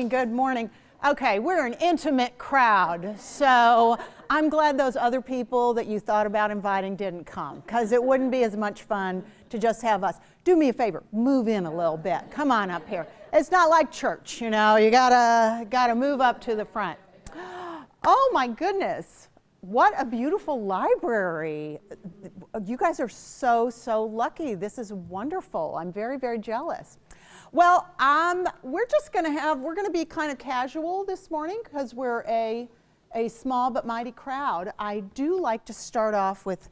Good morning. Okay, we're an intimate crowd, so I'm glad those other people that you thought about inviting didn't come, because it wouldn't be as much fun to just have us. Do me a favor, move in a little bit. Come on up here. It's not like church, you know. You gotta move up to the front. Oh my goodness, what a beautiful library. You guys are so lucky. This is wonderful. I'm very, very jealous. Well, we're gonna be kind of casual this morning because we're a small but mighty crowd. I do like to start off with,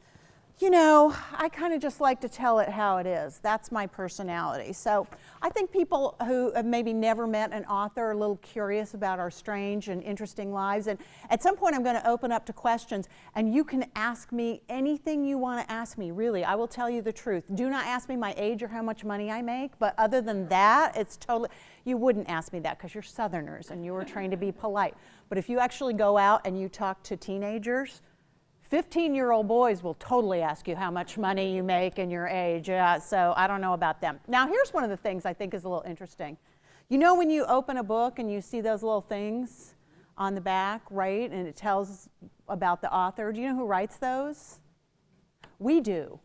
you know, I kind of just like to tell it how it is. That's my personality. So I think people who have maybe never met an author are a little curious about our strange and interesting lives. And at some point I'm going to open up to questions, and you can ask me anything you want to ask me, really. I will tell you the truth. Do not ask me my age or how much money I make, but other than that, it's totally, you wouldn't ask me that because you're Southerners and you were trained to be polite. But if you actually go out and you talk to teenagers, 15-year-old boys will totally ask you how much money you make and your age. So I don't know about them. Now, here's one of the things I think is a little interesting. You know when you open a book and you see those little things on the back, right? And it tells about the author. Do you know who writes those? We do.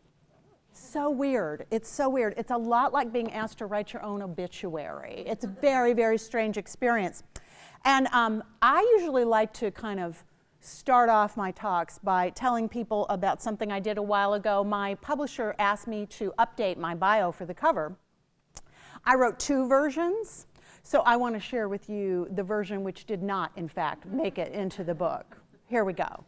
So weird. It's so weird. It's a lot like being asked to write your own obituary. It's a very, very strange experience. And I usually like to kind of start off my talks by telling people about something I did a while ago. My publisher asked me to update my bio for the cover. I wrote 2 versions, so I want to share with you the version which did not, in fact, make it into the book. Here we go.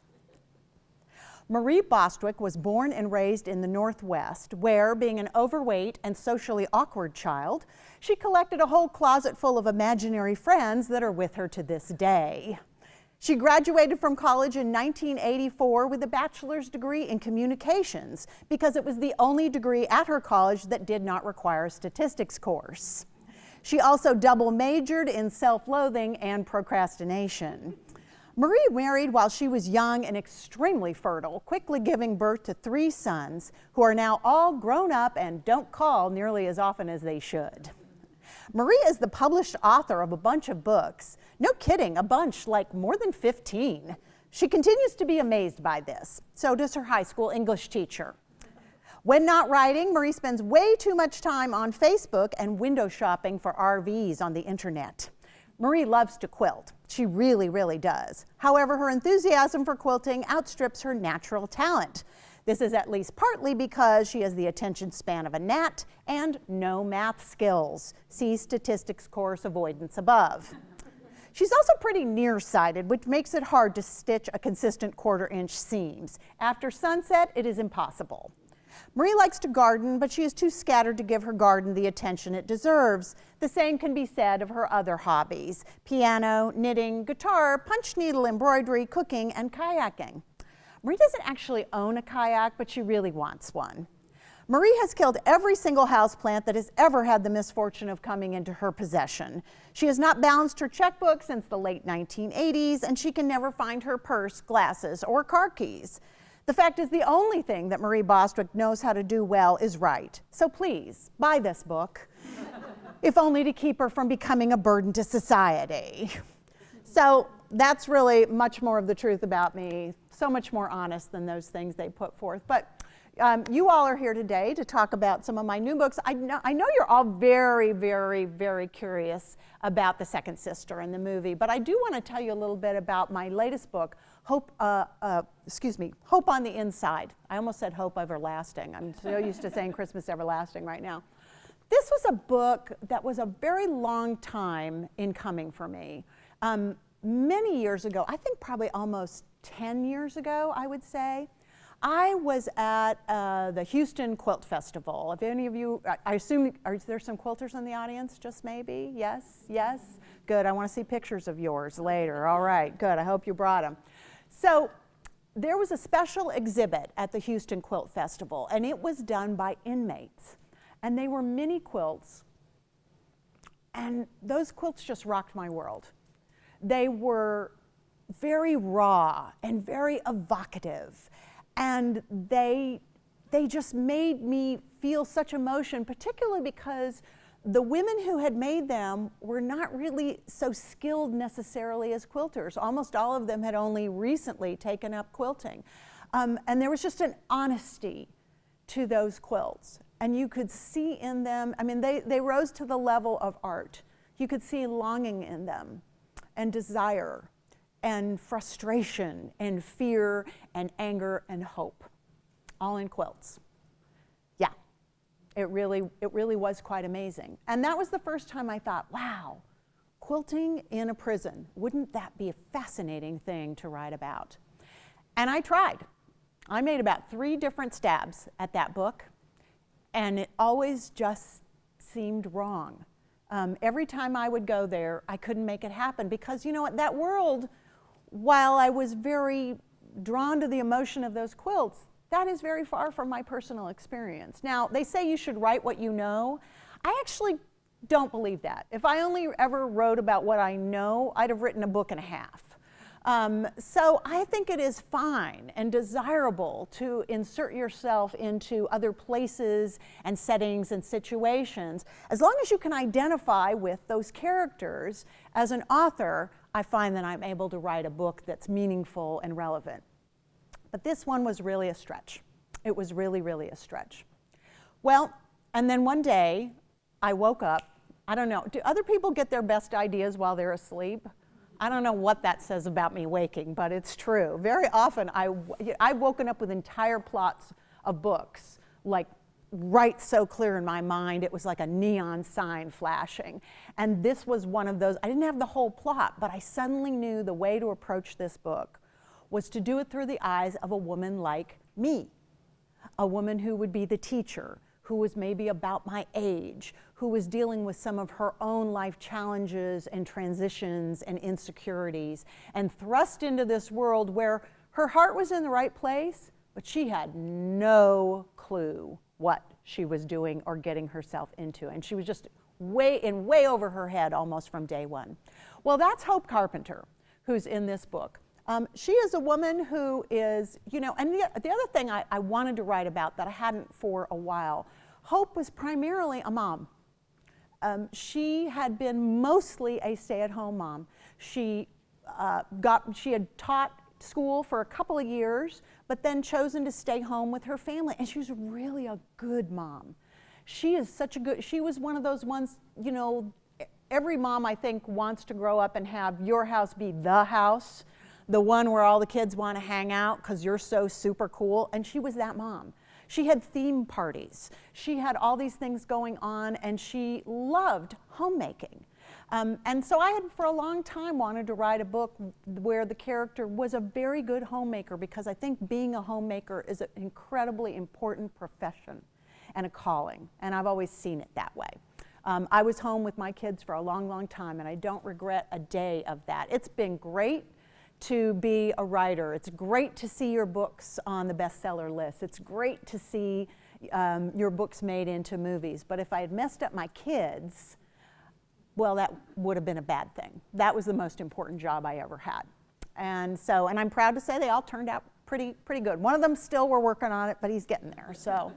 Marie Bostwick was born and raised in the Northwest, where, being an overweight and socially awkward child, she collected a whole closet full of imaginary friends that are with her to this day. She graduated from college in 1984 with a bachelor's degree in communications because it was the only degree at her college that did not require a statistics course. She also double majored in self-loathing and procrastination. Marie married while she was young and extremely fertile, quickly giving birth to 3 sons who are now all grown up and don't call nearly as often as they should. Marie is the published author of a bunch of books. No kidding, a bunch, like more than 15. She continues to be amazed by this. So does her high school English teacher. When not writing, Marie spends way too much time on Facebook and window shopping for RVs on the internet. Marie loves to quilt. She really, really does. However, her enthusiasm for quilting outstrips her natural talent. This is at least partly because she has the attention span of a gnat and no math skills. See statistics course avoidance above. She's also pretty nearsighted, which makes it hard to stitch a consistent 1/4-inch seams. After sunset, it is impossible. Marie likes to garden, but she is too scattered to give her garden the attention it deserves. The same can be said of her other hobbies: piano, knitting, guitar, punch needle embroidery, cooking, and kayaking. Marie doesn't actually own a kayak, but she really wants one. Marie has killed every single houseplant that has ever had the misfortune of coming into her possession. She has not balanced her checkbook since the late 1980s, and she can never find her purse, glasses, or car keys. The fact is, the only thing that Marie Bostwick knows how to do well is write. So please, buy this book, if only to keep her from becoming a burden to society. So that's really much more of the truth about me, so much more honest than those things they put forth. But you all are here today to talk about some of my new books. I know you're all very, very, very curious about The Second Sister and the movie, but I do want to tell you a little bit about my latest book, Hope on the Inside. I almost said Hope Everlasting. I'm so used to saying Christmas Everlasting right now. This was a book that was a very long time in coming for me. Many years ago, I think probably almost 10 years ago, I would say, I was at the Houston Quilt Festival. If any of you, I assume, are there some quilters in the audience, just maybe? Yes? Yes? Good, I want to see pictures of yours later. All right, good, I hope you brought them. So there was a special exhibit at the Houston Quilt Festival, and it was done by inmates. And they were mini quilts, and those quilts just rocked my world. They were very raw and very evocative, and they just made me feel such emotion, particularly because the women who had made them were not really so skilled necessarily as quilters. Almost all of them had only recently taken up quilting. And there was just an honesty to those quilts. And you could see in them, I mean, they rose to the level of art. You could see longing in them, and desire, and frustration, and fear, and anger, and hope, all in quilts. Yeah, it really was quite amazing. And that was the first time I thought, wow, quilting in a prison, wouldn't that be a fascinating thing to write about? And I tried. I made about 3 different stabs at that book, and it always just seemed wrong. Every time I would go there, I couldn't make it happen because, you know what, that world, while I was very drawn to the emotion of those quilts, that is very far from my personal experience. Now, they say you should write what you know. I actually don't believe that. If I only ever wrote about what I know, I'd have written a book and a half. So I think it is fine and desirable to insert yourself into other places and settings and situations. As long as you can identify with those characters, as an author, I find that I'm able to write a book that's meaningful and relevant. But this one was really a stretch. It was really, really a stretch. Well, and then one day I woke up. I don't know, do other people get their best ideas while they're asleep? I don't know what that says about me waking, but it's true. Very often I've woken up with entire plots of books, like right so clear in my mind, it was like a neon sign flashing. And this was one of those. I didn't have the whole plot, but I suddenly knew the way to approach this book was to do it through the eyes of a woman like me, a woman who would be the teacher, who was maybe about my age, who was dealing with some of her own life challenges and transitions and insecurities, and thrust into this world where her heart was in the right place, but she had no clue what she was doing or getting herself into. And she was just way over her head almost from day one. Well, that's Hope Carpenter, who's in this book. She is a woman who is, you know, and the other thing I wanted to write about that I hadn't for a while, Hope was primarily a mom. She had been mostly a stay-at-home mom. She had taught school for a couple of years, but then chosen to stay home with her family, and she was really a good mom. She was one of those ones, you know, every mom I think wants to grow up and have your house be the house, the one where all the kids want to hang out because you're so super cool, and she was that mom. She had theme parties. She had all these things going on, and she loved homemaking. And so I had for a long time wanted to write a book where the character was a very good homemaker, because I think being a homemaker is an incredibly important profession and a calling, and I've always seen it that way. I was home with my kids for a long, long time, and I don't regret a day of that. It's been great to be a writer. It's great to see your books on the bestseller list. It's great to see your books made into movies. But if I had messed up my kids, well, that would have been a bad thing. That was the most important job I ever had. And I'm proud to say they all turned out pretty good. One of them still we're working on it, but he's getting there. So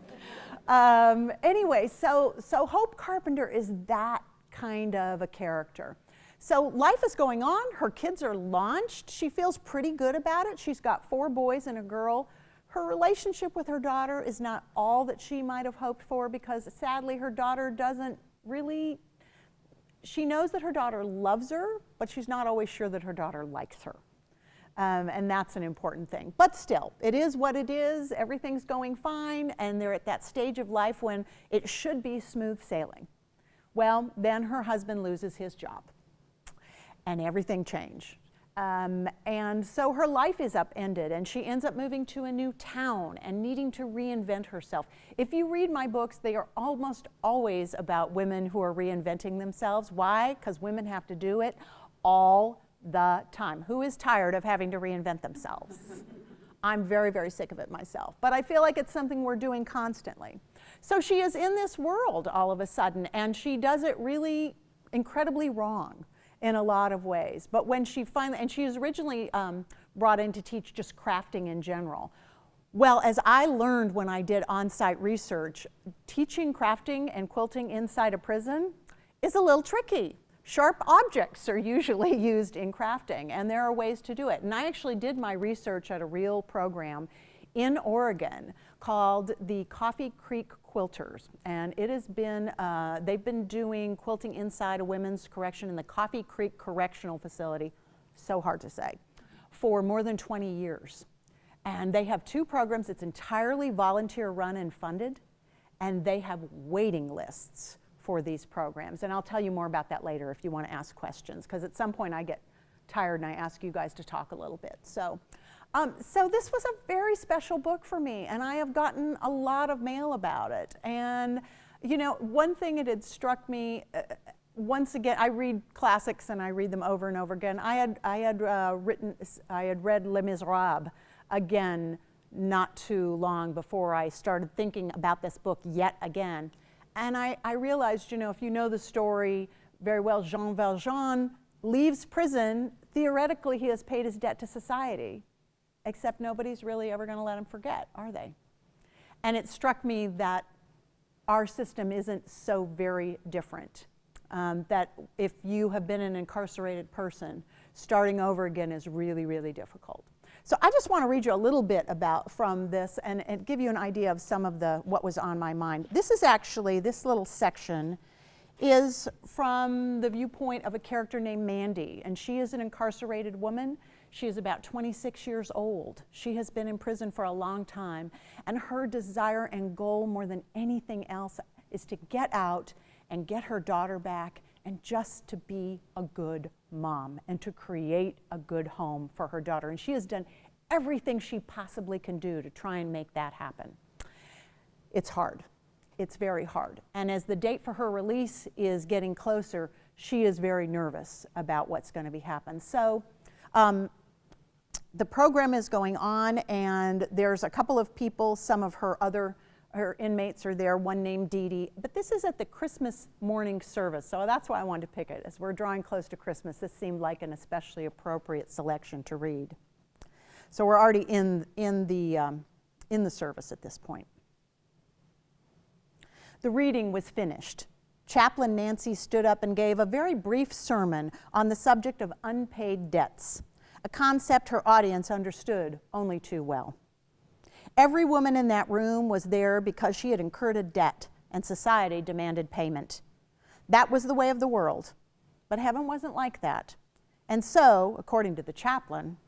anyway, so Hope Carpenter is that kind of a character. So life is going on. Her kids are launched. She feels pretty good about it. She's got 4 boys and a girl. Her relationship with her daughter is not all that she might have hoped for, because sadly her daughter doesn't really, she knows that her daughter loves her, but she's not always sure that her daughter likes her. And that's an important thing. But still, it is what it is. Everything's going fine, and they're at that stage of life when it should be smooth sailing. Well, then her husband loses his job, and everything changed. And so her life is upended, and she ends up moving to a new town and needing to reinvent herself. If you read my books, they are almost always about women who are reinventing themselves. Why? Because women have to do it all the time. Who is tired of having to reinvent themselves? I'm very, very sick of it myself, but I feel like it's something we're doing constantly. So she is in this world all of a sudden, and she does it really incredibly wrong in a lot of ways. But when she finally, and she was originally brought in to teach just crafting in general. Well, as I learned when I did on-site research, teaching crafting and quilting inside a prison is a little tricky. Sharp objects are usually used in crafting, and there are ways to do it. And I actually did my research at a real program in Oregon called the Coffee Creek Quilters, and it has been, they've been doing quilting inside a women's correction in the Coffee Creek Correctional Facility, so hard to say, for more than 20 years. And they have 2 programs. It's entirely volunteer run and funded, and they have waiting lists for these programs. And I'll tell you more about that later if you want to ask questions, because at some point I get tired and I ask you guys to talk a little bit. So this was a very special book for me, and I have gotten a lot of mail about it. And you know, one thing it had struck me, once again, I read classics and I read them over and over again. I had read Les Miserables again not too long before I started thinking about this book yet again. And I realized, you know, if you know the story very well, Jean Valjean leaves prison. Theoretically, he has paid his debt to society, except nobody's really ever going to let him forget, are they? And it struck me that our system isn't so very different, that if you have been an incarcerated person, starting over again is really, really difficult. So I just want to read you a little bit from this and give you an idea of some of what was on my mind. This is actually, this little section is from the viewpoint of a character named Mandy, and she is an incarcerated woman. She is about 26 years old. She has been in prison for a long time, and her desire and goal more than anything else is to get out and get her daughter back and just to be a good mom and to create a good home for her daughter. And she has done everything she possibly can do to try and make that happen. It's hard. It's very hard. And as the date for her release is getting closer, she is very nervous about what's going to be happening. So the program is going on, and there's a couple of people, some of her inmates are there, one named Dee Dee, but this is at the Christmas morning service, so that's why I wanted to pick it. As we're drawing close to Christmas, this seemed like an especially appropriate selection to read. So we're already in the service at this point. The reading was finished. Chaplain Nancy stood up and gave a very brief sermon on the subject of unpaid debts, a concept her audience understood only too well. Every woman in that room was there because she had incurred a debt and society demanded payment. That was the way of the world, but heaven wasn't like that. And so, according to the chaplain,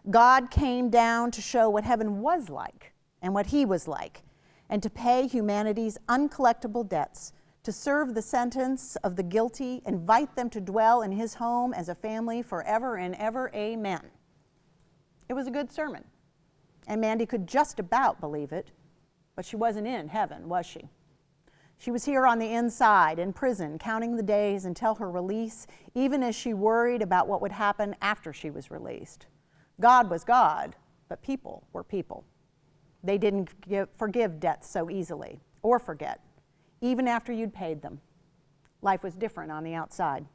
God came down to show what heaven was like and what he was like, and to pay humanity's uncollectible debts, to serve the sentence of the guilty, invite them to dwell in his home as a family forever and ever, amen. It was a good sermon, and Mandy could just about believe it, but she wasn't in heaven, was she? She was here on the inside, in prison, counting the days until her release, even as she worried about what would happen after she was released. God was God, but people were people. They didn't forgive debts so easily, or forget, even after you'd paid them. Life was different on the outside.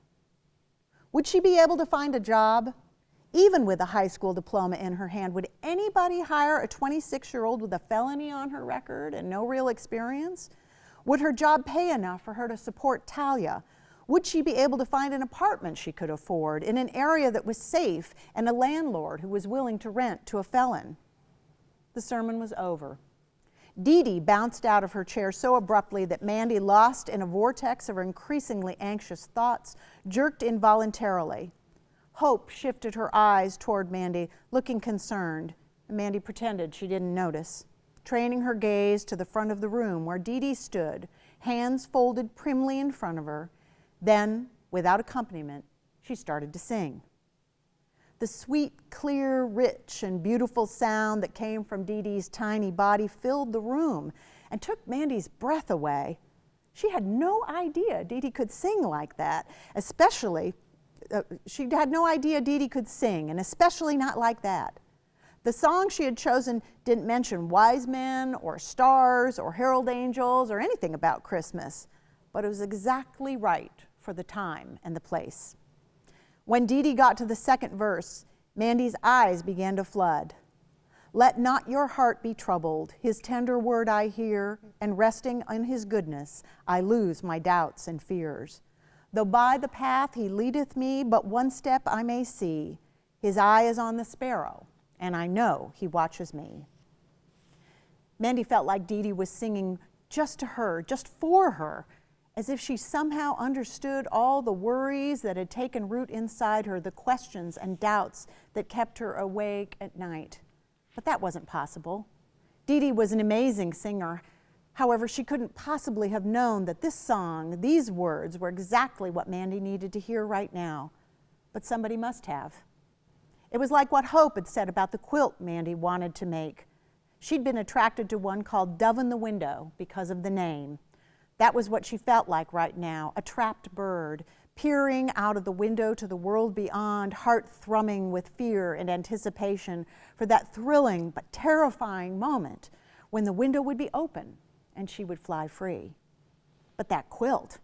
Would she be able to find a job? Even with a high school diploma in her hand, would anybody hire a 26-year-old with a felony on her record and no real experience? Would her job pay enough for her to support Talia? Would she be able to find an apartment she could afford in an area that was safe and a landlord who was willing to rent to a felon? The sermon was over. Dee Dee bounced out of her chair so abruptly that Mandy, lost in a vortex of increasingly anxious thoughts, jerked involuntarily. Hope shifted her eyes toward Mandy, looking concerned. Mandy pretended she didn't notice, training her gaze to the front of the room where Dee Dee stood, hands folded primly in front of her. Then, without accompaniment, she started to sing. The sweet, clear, rich, and beautiful sound that came from Dee Dee's tiny body filled the room and took Mandy's breath away. She had no idea Dee Dee could sing like that, she had no idea Dee Dee could sing, and especially not like that. The song she had chosen didn't mention wise men or stars or herald angels or anything about Christmas, but it was exactly right for the time and the place. When Dee Dee got to the second verse, Mandy's eyes began to flood. Let not your heart be troubled, his tender word I hear, and resting in his goodness, I lose my doubts and fears. Though by the path he leadeth me, but one step I may see. His eye is on the sparrow, and I know he watches me. Mandy felt like Dee Dee was singing just to her, just for her, as if she somehow understood all the worries that had taken root inside her, the questions and doubts that kept her awake at night. But that wasn't possible. Dee Dee was an amazing singer. However, she couldn't possibly have known that this song, these words, were exactly what Mandy needed to hear right now. But somebody must have. It was like what Hope had said about the quilt Mandy wanted to make. She'd been attracted to one called Dove in the Window because of the name. That was what she felt like right now, a trapped bird, peering out of the window to the world beyond, heart thrumming with fear and anticipation for that thrilling but terrifying moment when the window would be open and she would fly free. But that quilt,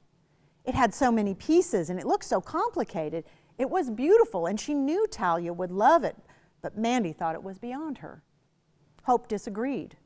it had so many pieces and it looked so complicated. It was beautiful and she knew Talia would love it, but Mandy thought it was beyond her. Hope disagreed.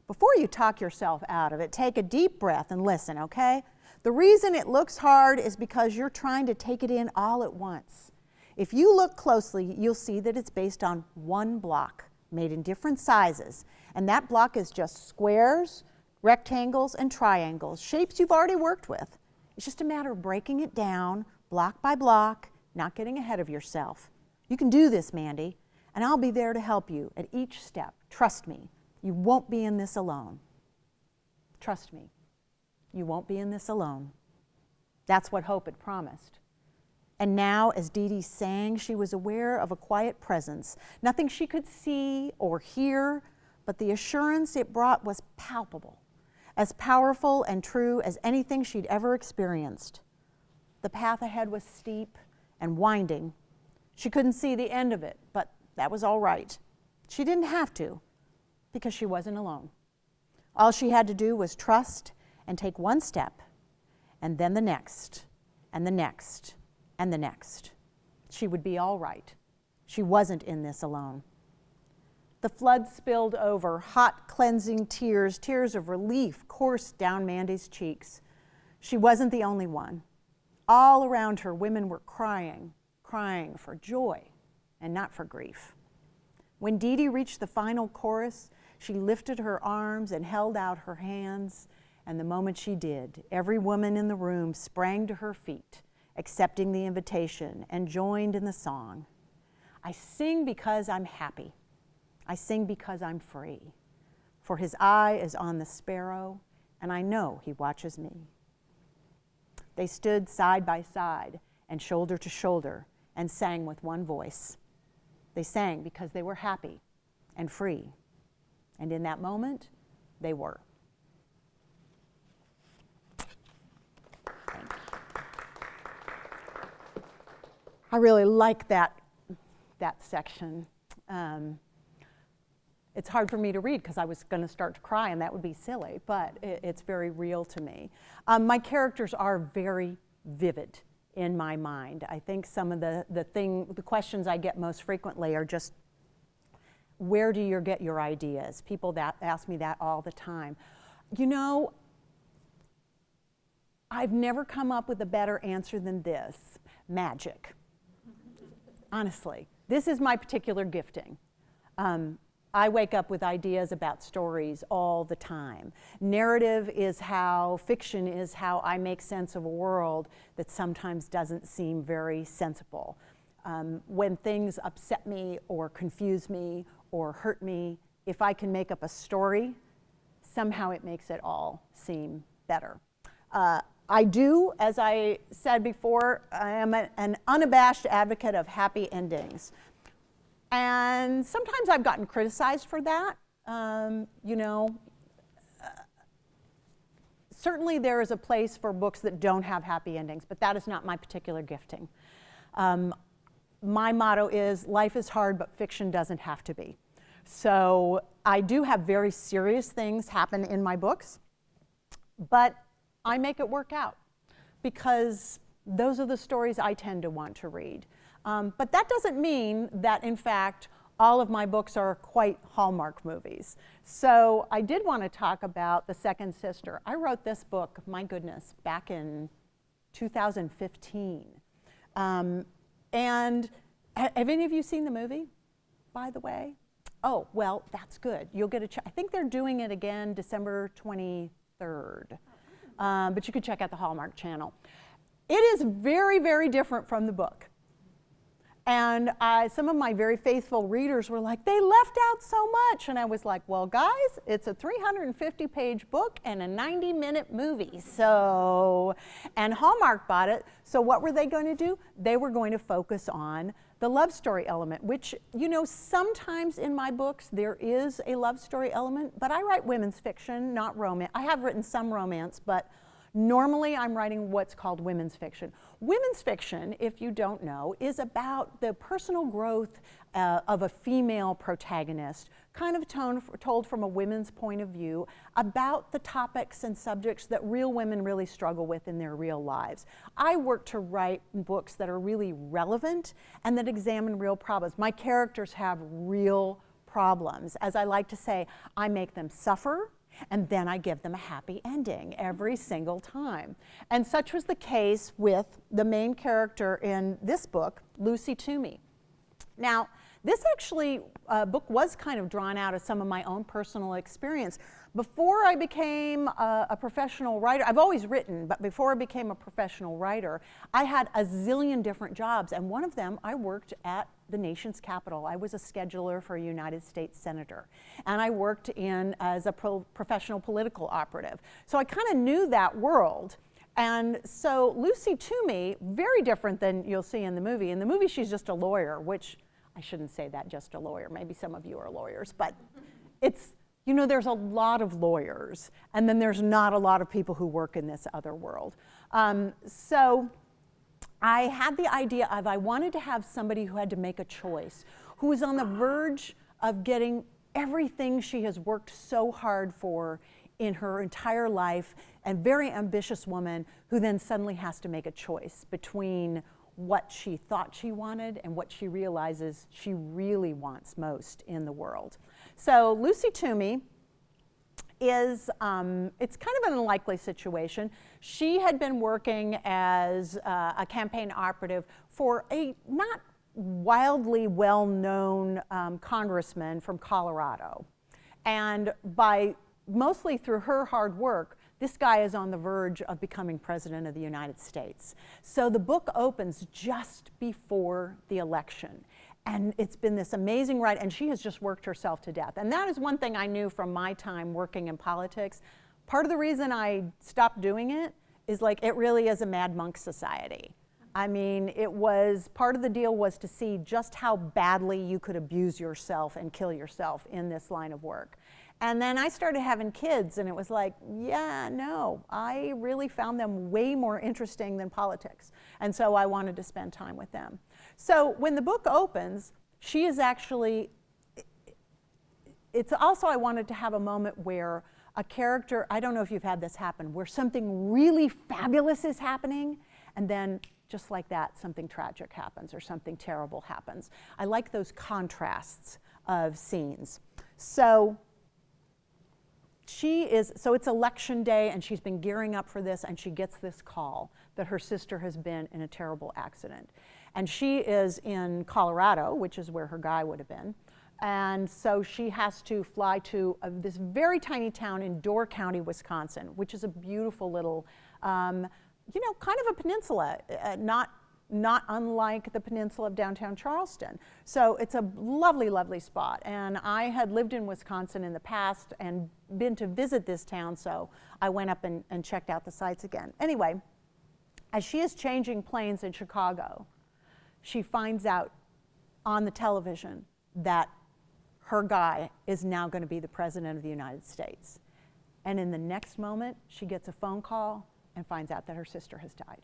Before you talk yourself out of it, take a deep breath and listen, okay? The reason it looks hard is because you're trying to take it in all at once. If you look closely, you'll see that it's based on one block made in different sizes, and that block is just squares, rectangles, and triangles, shapes you've already worked with. It's just a matter of breaking it down, block by block, not getting ahead of yourself. You can do this, Mandy, and I'll be there to help you at each step. Trust me, you won't be in this alone. Trust me, you won't be in this alone. That's what Hope had promised. And now, as Dee Dee sang, she was aware of a quiet presence, nothing she could see or hear, but the assurance it brought was palpable, as powerful and true as anything she'd ever experienced. The path ahead was steep and winding. She couldn't see the end of it, but that was all right. She didn't have to, because she wasn't alone. All she had to do was trust and take one step, and then the next, and the next, and the next. She would be all right. She wasn't in this alone. The flood spilled over, hot, cleansing tears, tears of relief coursed down Mandy's cheeks. She wasn't the only one. All around her, women were crying, crying for joy and not for grief. When Dee Dee reached the final chorus, she lifted her arms and held out her hands, and the moment she did, every woman in the room sprang to her feet, accepting the invitation, and joined in the song. I sing because I'm happy. I sing because I'm free. For his eye is on the sparrow, and I know he watches me. They stood side by side and shoulder to shoulder and sang with one voice. They sang because they were happy and free. And in that moment, they were. I really like that section. It's hard for me to read because I was going to start to cry and that would be silly, but it's very real to me. My characters are very vivid in my mind. I think some of the questions I get most frequently are just, where do you get your ideas? People that ask me that all the time. You know, I've never come up with a better answer than this: magic. Honestly, this is my particular gifting. I wake up with ideas about stories all the time. Narrative is how, fiction is how I make sense of a world that sometimes doesn't seem very sensible. When things upset me or confuse me or hurt me, if I can make up a story, somehow it makes it all seem better. I do, as I said before, I am an unabashed advocate of happy endings. And sometimes I've gotten criticized for that. Certainly there is a place for books that don't have happy endings, but that is not my particular gifting. My motto is, life is hard, but fiction doesn't have to be. So I do have very serious things happen in my books, but I make it work out because those are the stories I tend to want to read. But that doesn't mean that, in fact, all of my books are quite Hallmark movies. So I did want to talk about The Second Sister. I wrote this book, my goodness, back in 2015. And have any of you seen the movie, by the way? Oh, well, that's good. You'll get I think they're doing it again December 23rd. But you could check out the Hallmark Channel. It is very, very different from the book. And some of my very faithful readers were like, they left out so much. And I was like, well, guys, it's a 350-page book and a 90-minute movie. And Hallmark bought it. So what were they going to do? They were going to focus on the love story element, which, you know, sometimes in my books there is a love story element, but I write women's fiction, not romance. I have written some romance, but normally I'm writing what's called women's fiction. Women's fiction, if you don't know, is about the personal growth of a female protagonist, kind of told from a women's point of view about the topics and subjects that real women really struggle with in their real lives. I work to write books that are really relevant and that examine real problems. My characters have real problems. As I like to say, I make them suffer, and then I give them a happy ending every single time. And such was the case with the main character in this book, Lucy Toomey. Now, this actually book was kind of drawn out of some of my own personal experience. Before I became a professional writer, I've always written, but before I became a professional writer, I had a zillion different jobs, and one of them I worked at the nation's capital. I was a scheduler for a United States senator, and I worked as a professional political operative. So I kind of knew that world. And so Lucy Toomey, very different than you'll see in the movie. In the movie, she's just a lawyer, which I shouldn't say that, just a lawyer. Maybe some of you are lawyers, but it's, you know, there's a lot of lawyers, and then there's not a lot of people who work in this other world. So I had the idea of I wanted to have somebody who had to make a choice, who was on the verge of getting everything she has worked so hard for in her entire life, and very ambitious woman who then suddenly has to make a choice between what she thought she wanted and what she realizes she really wants most in the world. So Lucy Toomey is, it's kind of an unlikely situation. She had been working as a campaign operative for a not wildly well-known congressman from Colorado. And mostly through her hard work, this guy is on the verge of becoming president of the United States. So the book opens just before the election. And it's been this amazing ride, and she has just worked herself to death. And that is one thing I knew from my time working in politics. Part of the reason I stopped doing it is like it really is a mad monk society. I mean, part of the deal was to see just how badly you could abuse yourself and kill yourself in this line of work. And then I started having kids, and it was like, yeah, no, I really found them way more interesting than politics. And so I wanted to spend time with them. So when the book opens, she is actually, it's also I wanted to have a moment where a character, I don't know if you've had this happen, where something really fabulous is happening, and then just like that, something tragic happens or something terrible happens. I like those contrasts of scenes. So it's election day, and she's been gearing up for this, and she gets this call that her sister has been in a terrible accident. And she is in Colorado, which is where her guy would have been. And so she has to fly to this very tiny town in Door County, Wisconsin, which is a beautiful little, kind of a peninsula, not unlike the peninsula of downtown Charleston. So it's a lovely, lovely spot. And I had lived in Wisconsin in the past and been to visit this town, so I went up and checked out the sights again. Anyway, as she is changing planes in Chicago, she finds out on the television that her guy is now going to be the president of the United States. And in the next moment, she gets a phone call and finds out that her sister has died.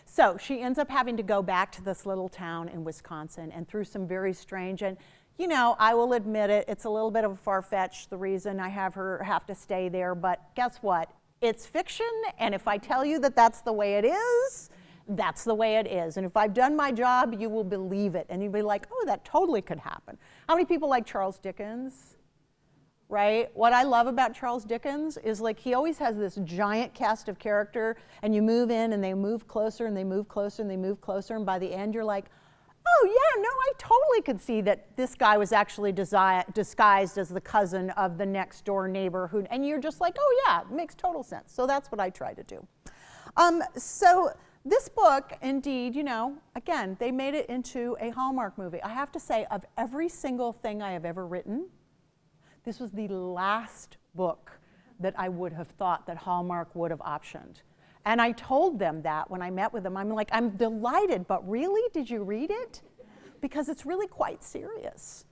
So she ends up having to go back to this little town in Wisconsin, and through some very strange, and I will admit it, it's a little bit of a far-fetched, the reason I have her have to stay there, but guess what? It's fiction, and if I tell you that that's the way it is, that's the way it is. And if I've done my job, you will believe it. And you'll be like, oh, that totally could happen. How many people like Charles Dickens? right? What I love about Charles Dickens is like he always has this giant cast of character, and you move in and they move closer and they move closer and they move closer, and by the end you're like, oh yeah, no, I totally could see that this guy was actually disguised as the cousin of the next door neighbor and you're just like, oh yeah, it makes total sense. So that's what I try to do. So this book, indeed, you know, again, they made it into a Hallmark movie. I have to say, of every single thing I have ever written, this was the last book that I would have thought that Hallmark would have optioned. And I told them that when I met with them. I'm like, I'm delighted, but really, did you read it? Because it's really quite serious.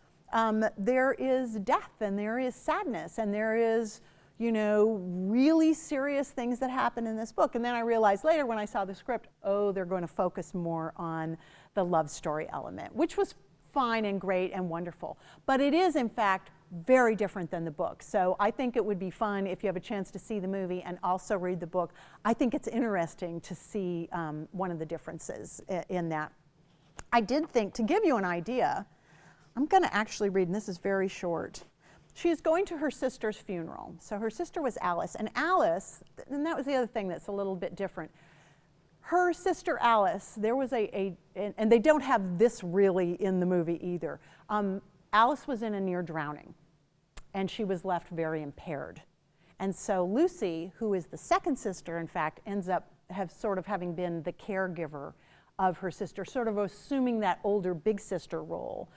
There is death, and there is sadness, and there is, you know, really serious things that happen in this book. And then I realized later when I saw the script, oh, they're going to focus more on the love story element, which was fine and great and wonderful. But it is, in fact, very different than the book. So I think it would be fun if you have a chance to see the movie and also read the book. I think it's interesting to see one of the differences in that. I did think, to give you an idea, I'm going to actually read, and this is very short. She is going to her sister's funeral. So her sister was Alice, and Alice, and that was the other thing that's a little bit different. Her sister Alice, there was and they don't have this really in the movie either. Alice was in a near drowning, and she was left very impaired. And so Lucy, who is the second sister, in fact, ends up having been the caregiver of her sister, sort of assuming that older big sister role.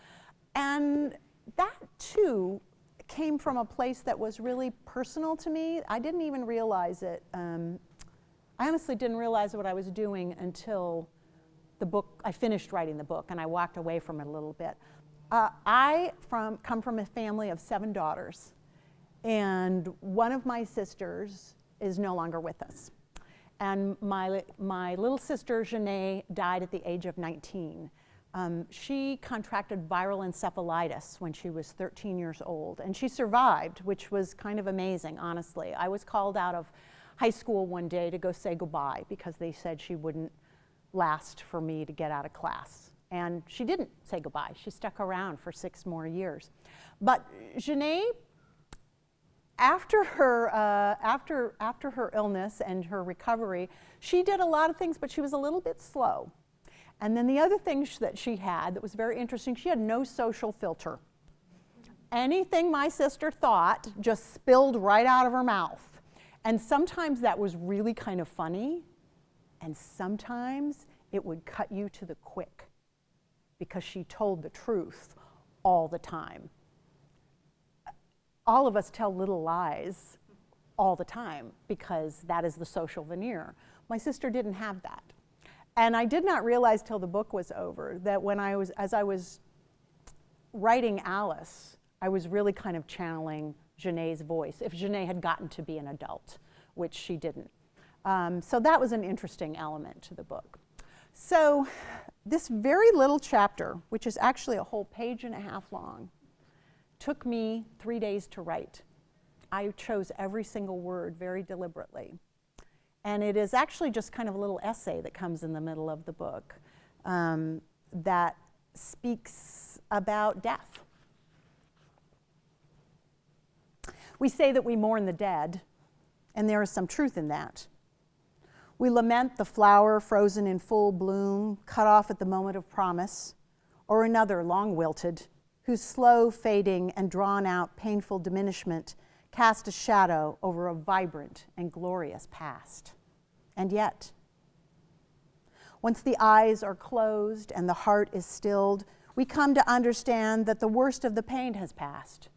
And that, too, came from a place that was really personal to me. I didn't even realize it. I honestly didn't realize what I was doing until I finished writing the book, and I walked away from it a little bit. I come from a family of 7 daughters, and one of my sisters is no longer with us. And my little sister, Janae, died at the age of 19. She contracted viral encephalitis when she was 13 years old, and she survived, which was kind of amazing, honestly. I was called out of high school one day to go say goodbye because they said she wouldn't last for me to get out of class. And she didn't say goodbye. She stuck around for 6 more years. But Janae, after her illness and her recovery, she did a lot of things, but she was a little bit slow. And then the other thing that she had that was very interesting, she had no social filter. Anything my sister thought just spilled right out of her mouth. And sometimes that was really kind of funny, and sometimes it would cut you to the quick because she told the truth all the time. All of us tell little lies all the time because that is the social veneer. My sister didn't have that. And I did not realize till the book was over that as I was writing Alice, I was really kind of channeling Janae's voice, if Janae had gotten to be an adult, which she didn't. So that was an interesting element to the book. So this very little chapter, which is actually a whole 1.5 pages long, took me 3 days to write. I chose every single word very deliberately. And it is actually just kind of a little essay that comes in the middle of the book that speaks about death. We say that we mourn the dead, and there is some truth in that. We lament the flower frozen in full bloom, cut off at the moment of promise, or another long wilted, whose slow fading and drawn out painful diminishment cast a shadow over a vibrant and glorious past. And yet, once the eyes are closed and the heart is stilled, we come to understand that the worst of the pain has passed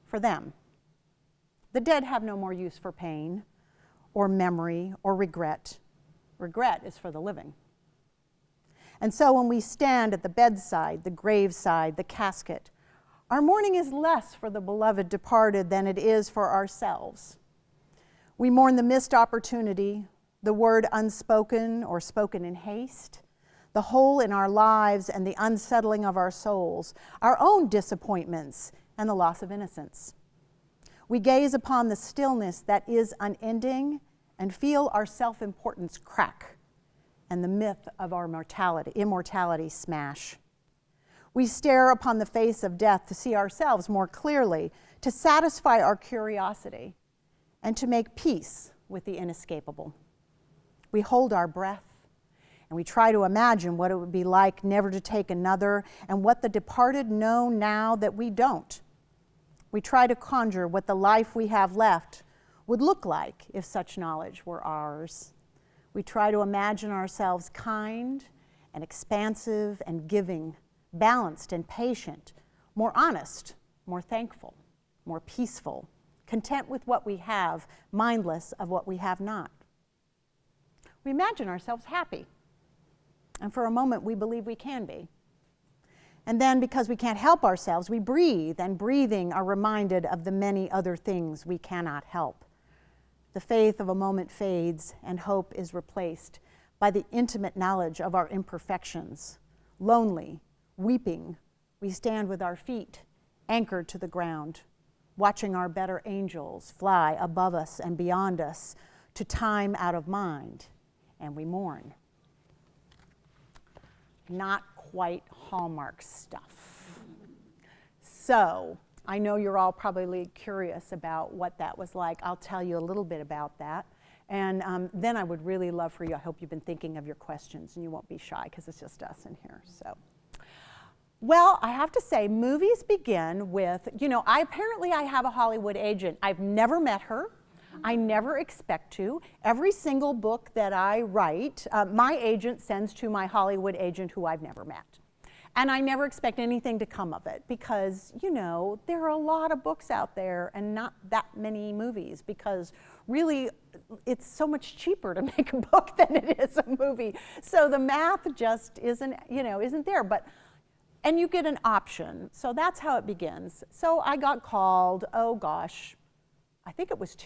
for them. The dead have no more use for pain or memory or regret. Regret is for the living. And so when we stand at the bedside, the graveside, the casket, our mourning is less for the beloved departed than it is for ourselves. We mourn the missed opportunity, the word unspoken or spoken in haste, the hole in our lives and the unsettling of our souls, our own disappointments and the loss of innocence. We gaze upon the stillness that is unending and feel our self-importance crack and the myth of our immortality smash. We stare upon the face of death to see ourselves more clearly, to satisfy our curiosity, and to make peace with the inescapable. We hold our breath, and we try to imagine what it would be like never to take another, and what the departed know now that we don't. We try to conjure what the life we have left would look like if such knowledge were ours. We try to imagine ourselves kind and expansive and giving, balanced and patient, more honest, more thankful, more peaceful, content with what we have, mindless of what we have not. We imagine ourselves happy, and for a moment we believe we can be. And then, because we can't help ourselves, we breathe, and breathing are reminded of the many other things we cannot help. The faith of a moment fades, and hope is replaced by the intimate knowledge of our imperfections. Lonely, weeping, we stand with our feet anchored to the ground, watching our better angels fly above us and beyond us to time out of mind, and we mourn. Not quite Hallmark stuff. So, I know you're all probably curious about what that was like. I'll tell you a little bit about that. And then I would really love for you, I hope you've been thinking of your questions and you won't be shy because it's just us in here. So, well, I have to say, movies begin with, apparently I have a Hollywood agent. I've never met her. I never expect to. Every single book that I write, my agent sends to my Hollywood agent who I've never met. And I never expect anything to come of it because, there are a lot of books out there and not that many movies because really it's so much cheaper to make a book than it is a movie. So the math just isn't there. And you get an option. So that's how it begins. So I got called, I think it was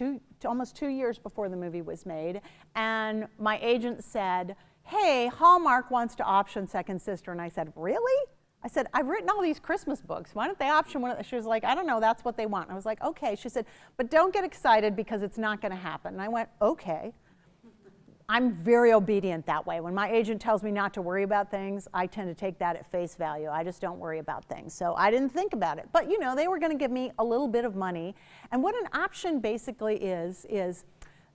almost 2 years before the movie was made, and my agent said, hey, Hallmark wants to option Second Sister, and I said, really? I said, I've written all these Christmas books. Why don't they option one of them? She was like, I don't know, that's what they want. And I was like, okay. She said, but don't get excited because it's not going to happen. And I went, okay. I'm very obedient that way. When my agent tells me not to worry about things, I tend to take that at face value. I just don't worry about things. So I didn't think about it. But they were going to give me a little bit of money. And what an option basically is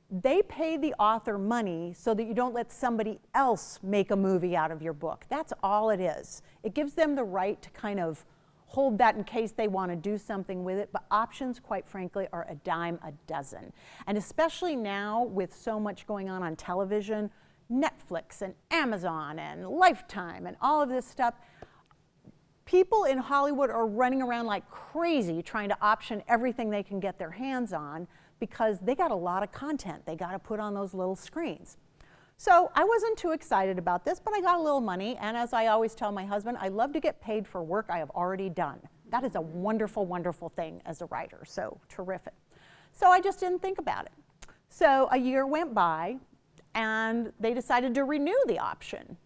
they pay the author money so that you don't let somebody else make a movie out of your book. That's all it is. It gives them the right to kind of hold that in case they want to do something with it, but options, quite frankly, are a dime a dozen. And especially now with so much going on television, Netflix and Amazon and Lifetime and all of this stuff, people in Hollywood are running around like crazy trying to option everything they can get their hands on because they got a lot of content they got to put on those little screens. So I wasn't too excited about this, but I got a little money, and as I always tell my husband, I love to get paid for work I have already done. That is a wonderful, wonderful thing as a writer, so terrific. So I just didn't think about it. So a year went by, and they decided to renew the option.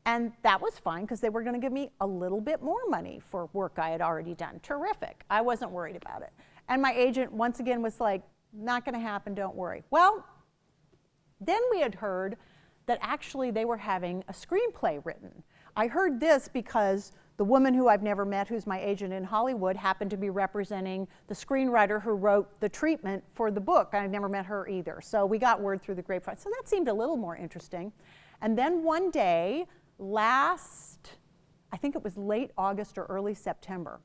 And that was fine, because they were going to give me a little bit more money for work I had already done. Terrific. I wasn't worried about it. And my agent, once again, was like, not going to happen, don't worry. Well, then we had heard that actually they were having a screenplay written. I heard this because the woman who I've never met, who's my agent in Hollywood, happened to be representing the screenwriter who wrote the treatment for the book. I've never met her either. So we got word through the grapevine. So that seemed a little more interesting. And then one day, I think it was late August or early September,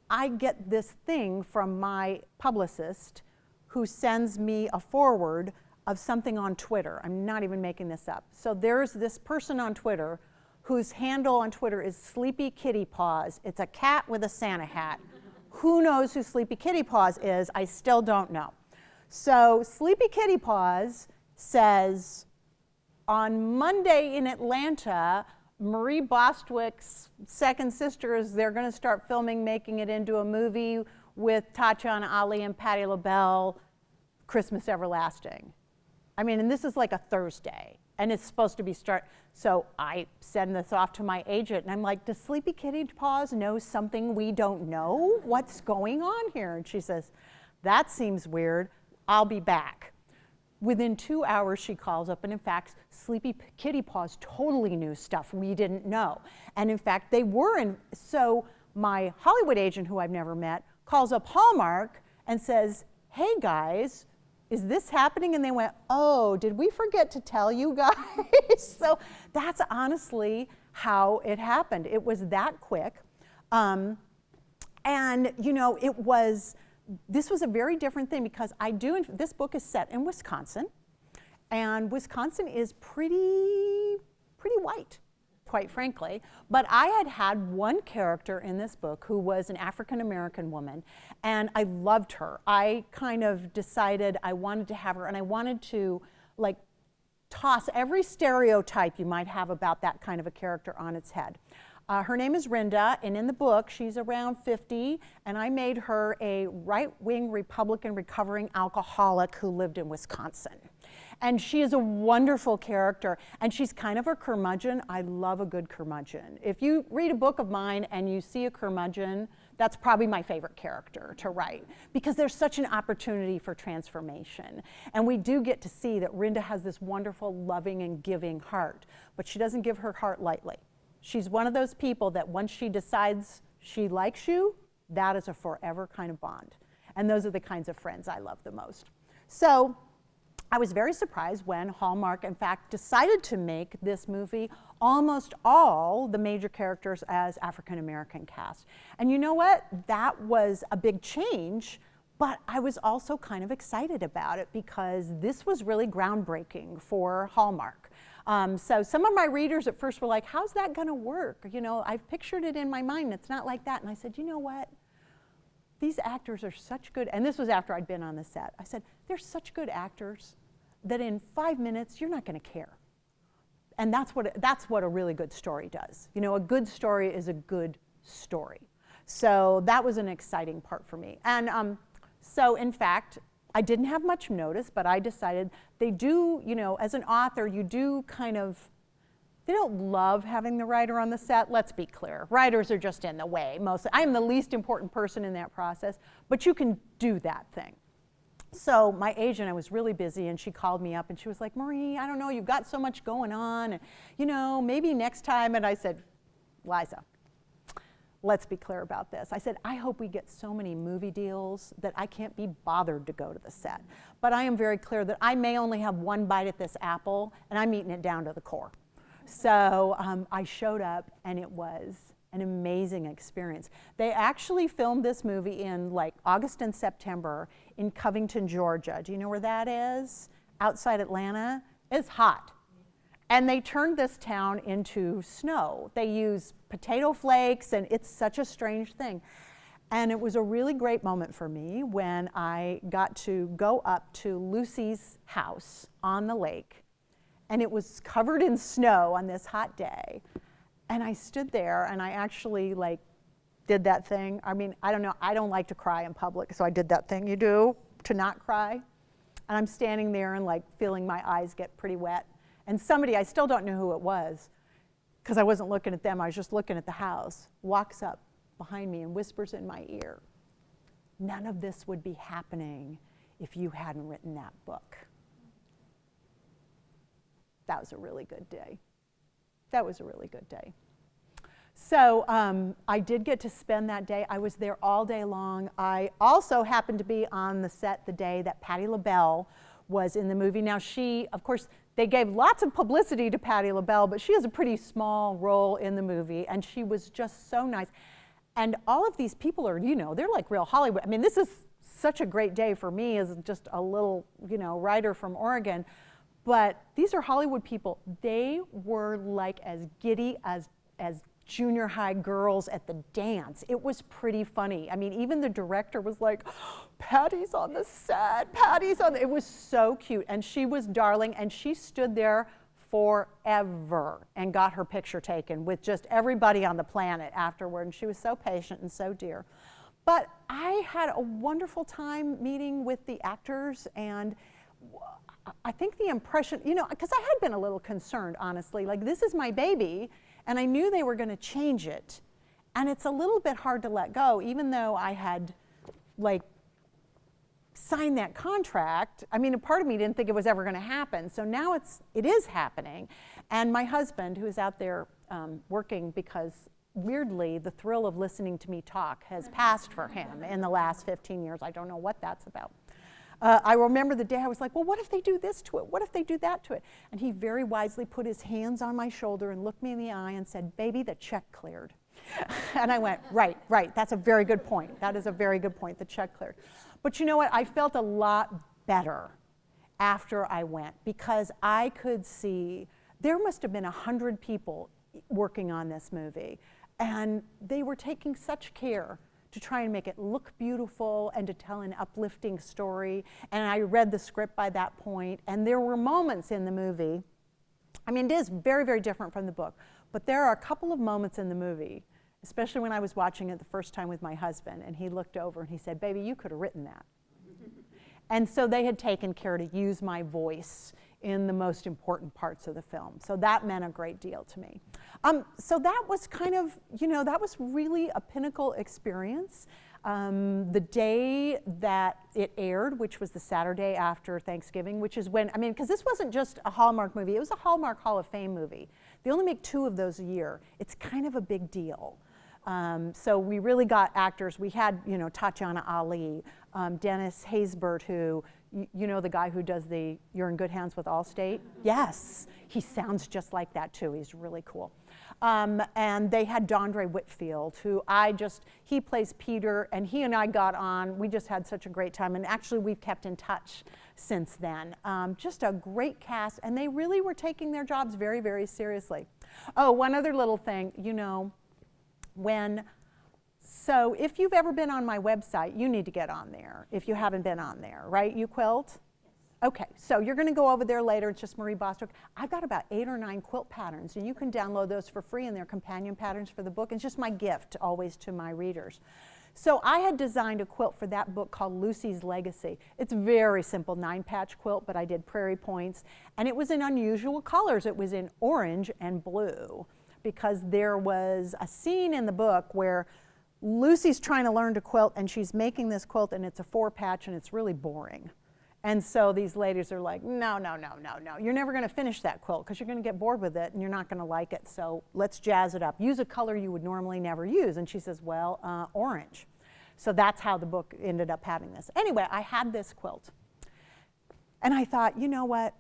I get this thing from my publicist who sends me a forward of something on Twitter. I'm not even making this up. So there's this person on Twitter whose handle on Twitter is Sleepy Kitty Paws. It's a cat with a Santa hat. Who knows who Sleepy Kitty Paws is? I still don't know. So Sleepy Kitty Paws says, on Monday in Atlanta, Marie Bostwick's Second Sisters, they're going to start filming, making it into a movie with Tatiana Ali and Patti LaBelle, Christmas Everlasting. I mean, and this is like a Thursday, and it's supposed to be so I send this off to my agent, and I'm like, does Sleepy Kitty Paws know something we don't know? What's going on here? And she says, that seems weird. I'll be back. Within 2 hours, she calls up, and in fact, Sleepy Kitty Paws totally knew stuff we didn't know. And in fact, they were in, so my Hollywood agent, who I've never met, calls up Hallmark and says, hey guys, is this happening? And they went, oh, did we forget to tell you guys? So that's honestly how it happened. It was that quick. And you know, this was a very different thing because this book is set in Wisconsin, and Wisconsin is pretty white, quite frankly. But I had one character in this book who was an African-American woman, and I loved her. I kind of decided I wanted to have her, and I wanted to like toss every stereotype you might have about that kind of a character on its head. Her name is Rinda, and in the book, she's around 50, and I made her a right-wing Republican recovering alcoholic who lived in Wisconsin. And she is a wonderful character, and she's kind of a curmudgeon. I love a good curmudgeon. If you read a book of mine and you see a curmudgeon, that's probably my favorite character to write, because there's such an opportunity for transformation. And we do get to see that Rinda has this wonderful, loving, and giving heart, but she doesn't give her heart lightly. She's one of those people that once she decides she likes you, that is a forever kind of bond. And those are the kinds of friends I love the most. So I was very surprised when Hallmark, in fact, decided to make this movie almost all the major characters as African-American cast. And you know what? That was a big change, but I was also kind of excited about it because this was really groundbreaking for Hallmark. So some of my readers at first were like, how's that gonna work? You know, I've pictured it in my mind, it's not like that. And I said, you know what? These actors are such good, and this was after I'd been on the set. I said, they're such good actors that in 5 minutes, you're not gonna care. And that's what a really good story does. You know, a good story is a good story. So that was an exciting part for me. And so in fact, I didn't have much notice, but I decided they do, you know, as an author, you do kind of, they don't love having the writer on the set, let's be clear. Writers are just in the way mostly. I am the least important person in that process, but you can do that thing. So my agent, I was really busy, and she called me up and she was like, Marie, I don't know, you've got so much going on, and you know, maybe next time. And I said, Liza, let's be clear about this. I said, I hope we get so many movie deals that I can't be bothered to go to the set. But I am very clear that I may only have one bite at this apple, and I'm eating it down to the core. So I showed up, and it was an amazing experience. They actually filmed this movie in like August and September in Covington, Georgia. Do you know where that is? Outside Atlanta. It's hot. And they turned this town into snow. They use potato flakes, and it's such a strange thing. And it was a really great moment for me when I got to go up to Lucy's house on the lake, and it was covered in snow on this hot day. And I stood there, and I actually like did that thing. I mean, I don't know, I don't like to cry in public, so I did that thing you do to not cry. And I'm standing there and like feeling my eyes get pretty wet. And somebody, I still don't know who it was, because I wasn't looking at them, I was just looking at the house, walks up behind me and whispers in my ear, none of this would be happening if you hadn't written that book. That was a really good day. That was a really good day. So I did get to spend that day. I was there all day long. I also happened to be on the set the day that Patti LaBelle was in the movie. Now she, of course, they gave lots of publicity to Patti LaBelle, but she has a pretty small role in the movie, and she was just so nice. And all of these people are, you know, they're like real Hollywood. I mean, this is such a great day for me as just a little, you know, writer from Oregon. But these are Hollywood people. They were like as giddy as junior high girls at the dance. It was pretty funny. I mean, even the director was like, Patty's on the set, Patty's on the, it was so cute. And she was darling, and she stood there forever and got her picture taken with just everybody on the planet afterward. And she was so patient and so dear. But I had a wonderful time meeting with the actors, and I think the impression, you know, because I had been a little concerned, honestly, like this is my baby, and I knew they were going to change it. And it's a little bit hard to let go, even though I had like signed that contract, I mean, a part of me didn't think it was ever going to happen. So now it is happening. And my husband, who is out there working because weirdly, the thrill of listening to me talk has passed for him in the last 15 years. I don't know what that's about. I remember the day I was like, well, what if they do this to it? What if they do that to it? And he very wisely put his hands on my shoulder and looked me in the eye and said, baby, the check cleared. And I went, right, that's a very good point. That is a very good point, the check cleared. But you know what? I felt a lot better after I went because I could see there must have been 100 people working on this movie. And they were taking such care to try and make it look beautiful and to tell an uplifting story. And I read the script by that point, and there were moments in the movie, I mean, it is very, very different from the book, but there are a couple of moments in the movie, especially when I was watching it the first time with my husband, and he looked over and he said, baby, you could have written that. And so they had taken care to use my voice in the most important parts of the film. So that meant a great deal to me. So that was kind of, that was really a pinnacle experience. The day that it aired, which was the Saturday after Thanksgiving, which is when, because this wasn't just a Hallmark movie, it was a Hallmark Hall of Fame movie. They only make 2 of those a year. It's kind of a big deal. So we really got actors. We had, Tatiana Ali, Dennis Haysbert, who, the guy who does the You're in Good Hands with Allstate? Yes, he sounds just like that too. He's really cool. And they had Dondre Whitfield, who he plays Peter, and he and I got on. We just had such a great time, and actually we've kept in touch since then. Just a great cast, and they really were taking their jobs very, very seriously. Oh, one other little thing, so if you've ever been on my website, you need to get on there if you haven't been on there, right? You quilt? Yes. Okay, so you're going to go over there later. It's just Marie Bostwick. I've got about 8 or 9 quilt patterns, and you can download those for free, and they're companion patterns for the book. It's just my gift always to my readers. So I had designed a quilt for that book called Lucy's Legacy. It's very simple 9-patch quilt, but I did prairie points, and it was in unusual colors. It was in orange and blue, because there was a scene in the book where Lucy's trying to learn to quilt, and she's making this quilt, and it's a 4-patch, and it's really boring. And so these ladies are like, no, you're never going to finish that quilt because you're going to get bored with it, and you're not going to like it, so let's jazz it up. Use a color you would normally never use. And she says, well, orange. So that's how the book ended up having this. Anyway, I had this quilt, and I thought, you know what?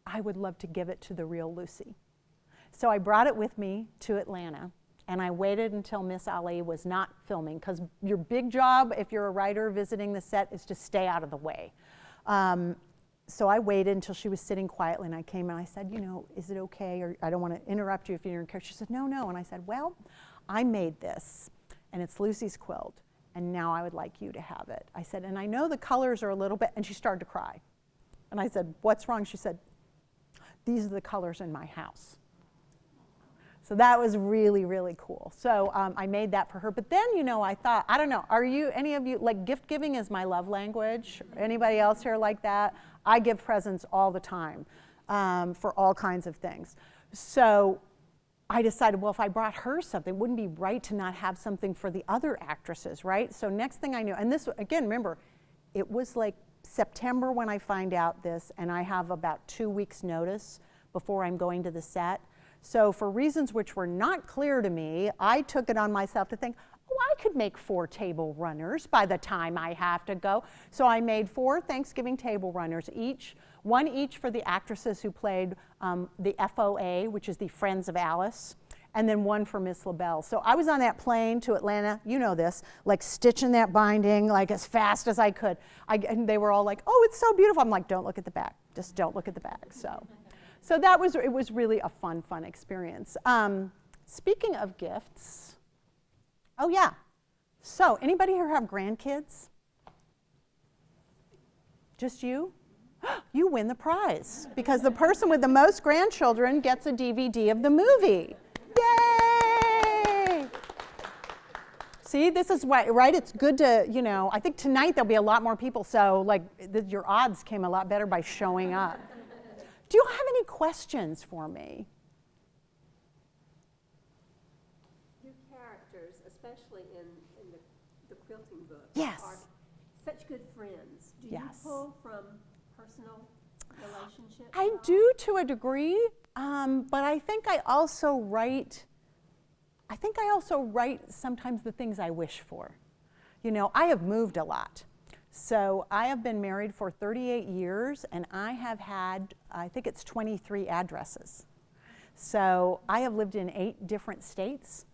I would love to give it to the real Lucy. So I brought it with me to Atlanta, and I waited until Miss Ali was not filming, because your big job, if you're a writer visiting the set, is to stay out of the way. So I waited until she was sitting quietly, and I came and I said, is it okay? Or I don't want to interrupt you if you're in character. She said, no. And I said, well, I made this, and it's Lucy's quilt, and now I would like you to have it. I said, and I know the colors are a little bit, and she started to cry. And I said, what's wrong? She said, these are the colors in my house. So that was really, really cool. So I made that for her. But then, I thought, I don't know, any of you, like gift giving is my love language? Anybody else here like that? I give presents all the time for all kinds of things. So I decided, well, if I brought her something, it wouldn't be right to not have something for the other actresses, right? So next thing I knew, and this, again, remember, it was like September when I find out this, and I have about 2 weeks notice before I'm going to the set. So for reasons which were not clear to me, I took it on myself to think, I could make 4 table runners by the time I have to go. So I made 4 Thanksgiving table runners each, one each for the actresses who played the FOA, which is the Friends of Alice, and then one for Miss LaBelle. So I was on that plane to Atlanta, this, like stitching that binding like as fast as I could. And they were all like, oh, it's so beautiful. I'm like, don't look at the back. Just don't look at the back. So it was really a fun experience. Speaking of gifts, oh yeah, so anybody here have grandkids? Just you? You win the prize, because the person with the most grandchildren gets a DVD of the movie. Yay! See, this is why, right? It's good to, I think tonight there'll be a lot more people, so your odds came a lot better by showing up. Do you have any questions for me? Your characters, especially in the quilting book, yes, are such good friends. Do you pull from personal relationships? I do to a degree, but I think I also write sometimes the things I wish for. You know, I have moved a lot. So I have been married for 38 years, and I have had, I think it's 23 addresses. So I have lived in 8 different states.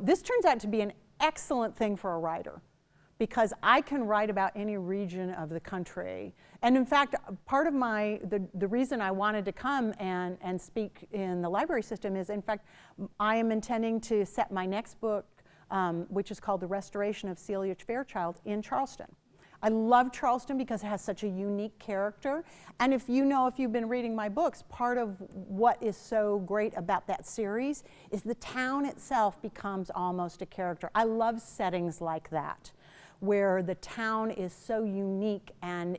This turns out to be an excellent thing for a writer, because I can write about any region of the country. And in fact, part of the reason I wanted to come and speak in the library system is, in fact, I am intending to set my next book, which is called The Restoration of Celia Fairchild, in Charleston. I love Charleston because it has such a unique character. And if you've been reading my books, part of what is so great about that series is the town itself becomes almost a character. I love settings like that, where the town is so unique and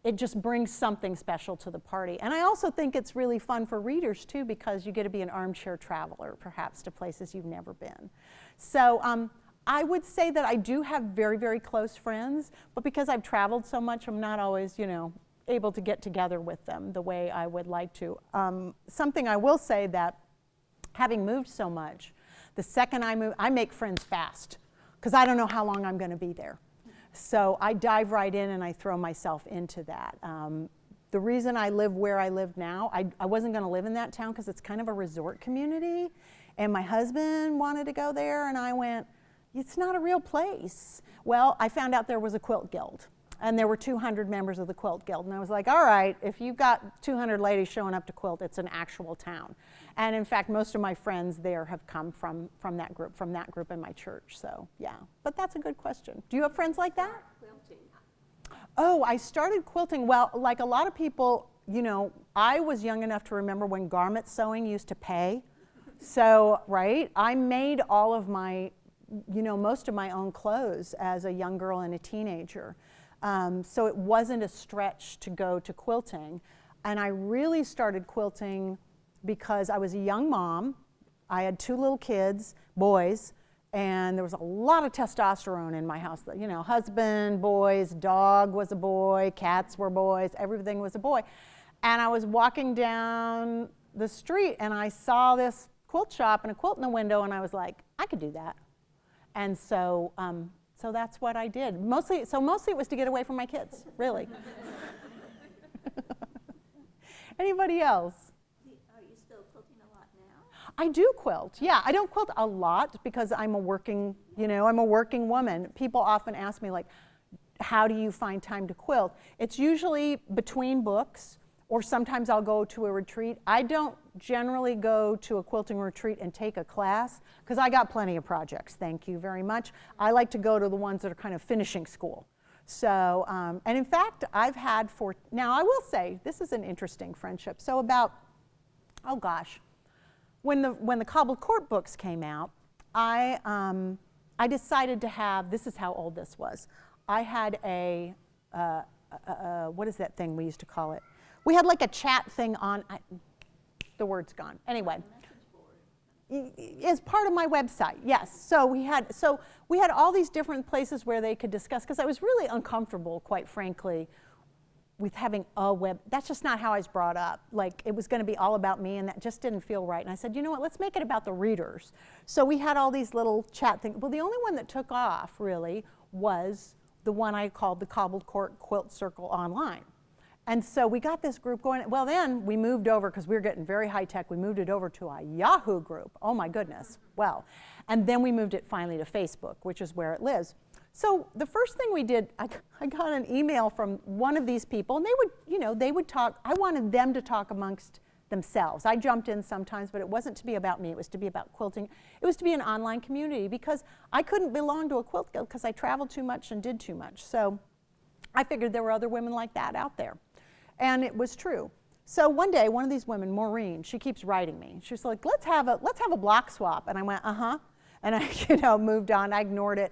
it just brings something special to the party. And I also think it's really fun for readers too, because you get to be an armchair traveler, perhaps, to places you've never been. So I would say that I do have very, very close friends, but because I've traveled so much, I'm not always, able to get together with them the way I would like to. Something I will say, that having moved so much, the second I move, I make friends fast, because I don't know how long I'm going to be there. So I dive right in and I throw myself into that. The reason I live where I live now, I wasn't going to live in that town because it's kind of a resort community, and my husband wanted to go there, and I went, it's not a real place. Well, I found out there was a quilt guild, and there were 200 members of the quilt guild, and I was like, all right, if you've got 200 ladies showing up to quilt, it's an actual town. And in fact, most of my friends there have come from that group in my church, so yeah. But that's a good question. Do you have friends like that? Quilting. Oh, I started quilting, well, like a lot of people, I was young enough to remember when garment sewing used to pay. So, right, I made all of my most of my own clothes as a young girl and a teenager. So it wasn't a stretch to go to quilting. And I really started quilting because I was a young mom. I had 2 little kids, boys, and there was a lot of testosterone in my house. Husband, boys, dog was a boy, cats were boys, everything was a boy. And I was walking down the street and I saw this quilt shop and a quilt in the window, and I was like, I could do that. And so that's what I did. Mostly it was to get away from my kids, really. Anybody else? Are you still quilting a lot now? I do quilt, yeah. I don't quilt a lot because I'm a working woman. People often ask me, like, how do you find time to quilt? It's usually between books, or sometimes I'll go to a retreat. I don't generally go to a quilting retreat and take a class, because I got plenty of projects, thank you very much. I like to go to the ones that are kind of finishing school. So, and in fact, I've had now I will say, this is an interesting friendship. So about, when the Cobbled Court books came out, I decided to have, this is how old this was. I had what is that thing we used to call it? We had like a chat thing on, the word's gone. Anyway, as part of my website, yes. So we had all these different places where they could discuss, because I was really uncomfortable, quite frankly, with having a web. That's just not how I was brought up. Like, it was going to be all about me, and that just didn't feel right. And I said, you know what, let's make it about the readers. So we had all these little chat things. Well, the only one that took off, really, was the one I called the Cobbled Court Quilt Circle Online. And so we got this group going. Well, then we moved over, because we were getting very high tech, we moved it over to a Yahoo group. Oh my goodness, well. And then we moved it finally to Facebook, which is where it lives. So the first thing we did, I got an email from one of these people, and they would talk. I wanted them to talk amongst themselves. I jumped in sometimes, but it wasn't to be about me, it was to be about quilting. It was to be an online community, because I couldn't belong to a quilt guild because I traveled too much and did too much. So I figured there were other women like that out there. And it was true. So one day, one of these women, Maureen, she keeps writing me. She's like, let's have a block swap. And I went, uh-huh. And I moved on. I ignored it.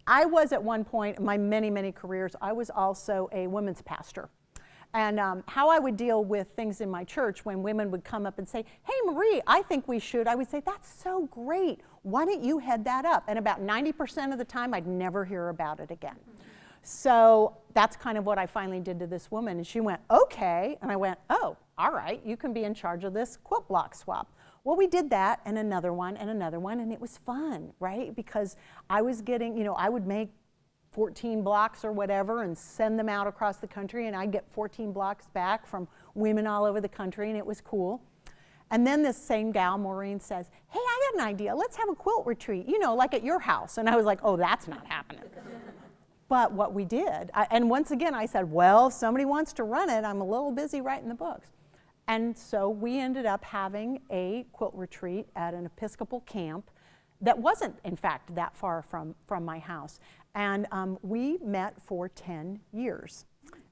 I was at one point in my many, many careers, I was also a women's pastor. And how I would deal with things in my church when women would come up and say, hey, Marie, I think we should. I would say, that's so great. Why don't you head that up? And about 90% of the time, I'd never hear about it again. So that's kind of what I finally did to this woman. And she went, okay. And I went, oh, all right, you can be in charge of this quilt block swap. Well, we did that and another one, and it was fun, right? Because I was getting, I would make 14 blocks or whatever and send them out across the country, and I'd get 14 blocks back from women all over the country, and it was cool. And then this same gal, Maureen, says, hey, I got an idea. Let's have a quilt retreat, like at your house. And I was like, oh, that's not happening. But what we did, and once again, I said, well, if somebody wants to run it, I'm a little busy writing the books. And so we ended up having a quilt retreat at an Episcopal camp that wasn't, in fact, that far from my house. And we met for 10 years.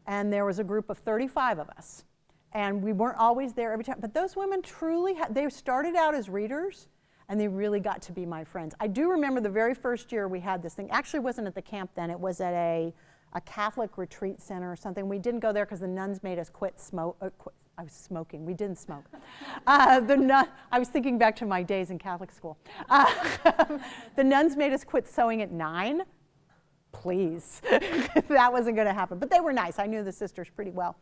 And there was a group of 35 of us. And we weren't always there every time. But those women truly, they started out as readers, and they really got to be my friends. I do remember the very first year we had this thing. Actually, it wasn't at the camp then. It was at a Catholic retreat center or something. We didn't go there because the nuns made us quit smoke. I was smoking. We didn't smoke. I was thinking back to my days in Catholic school. The nuns made us quit sewing at 9. Please. That wasn't going to happen. But they were nice. I knew the sisters pretty well.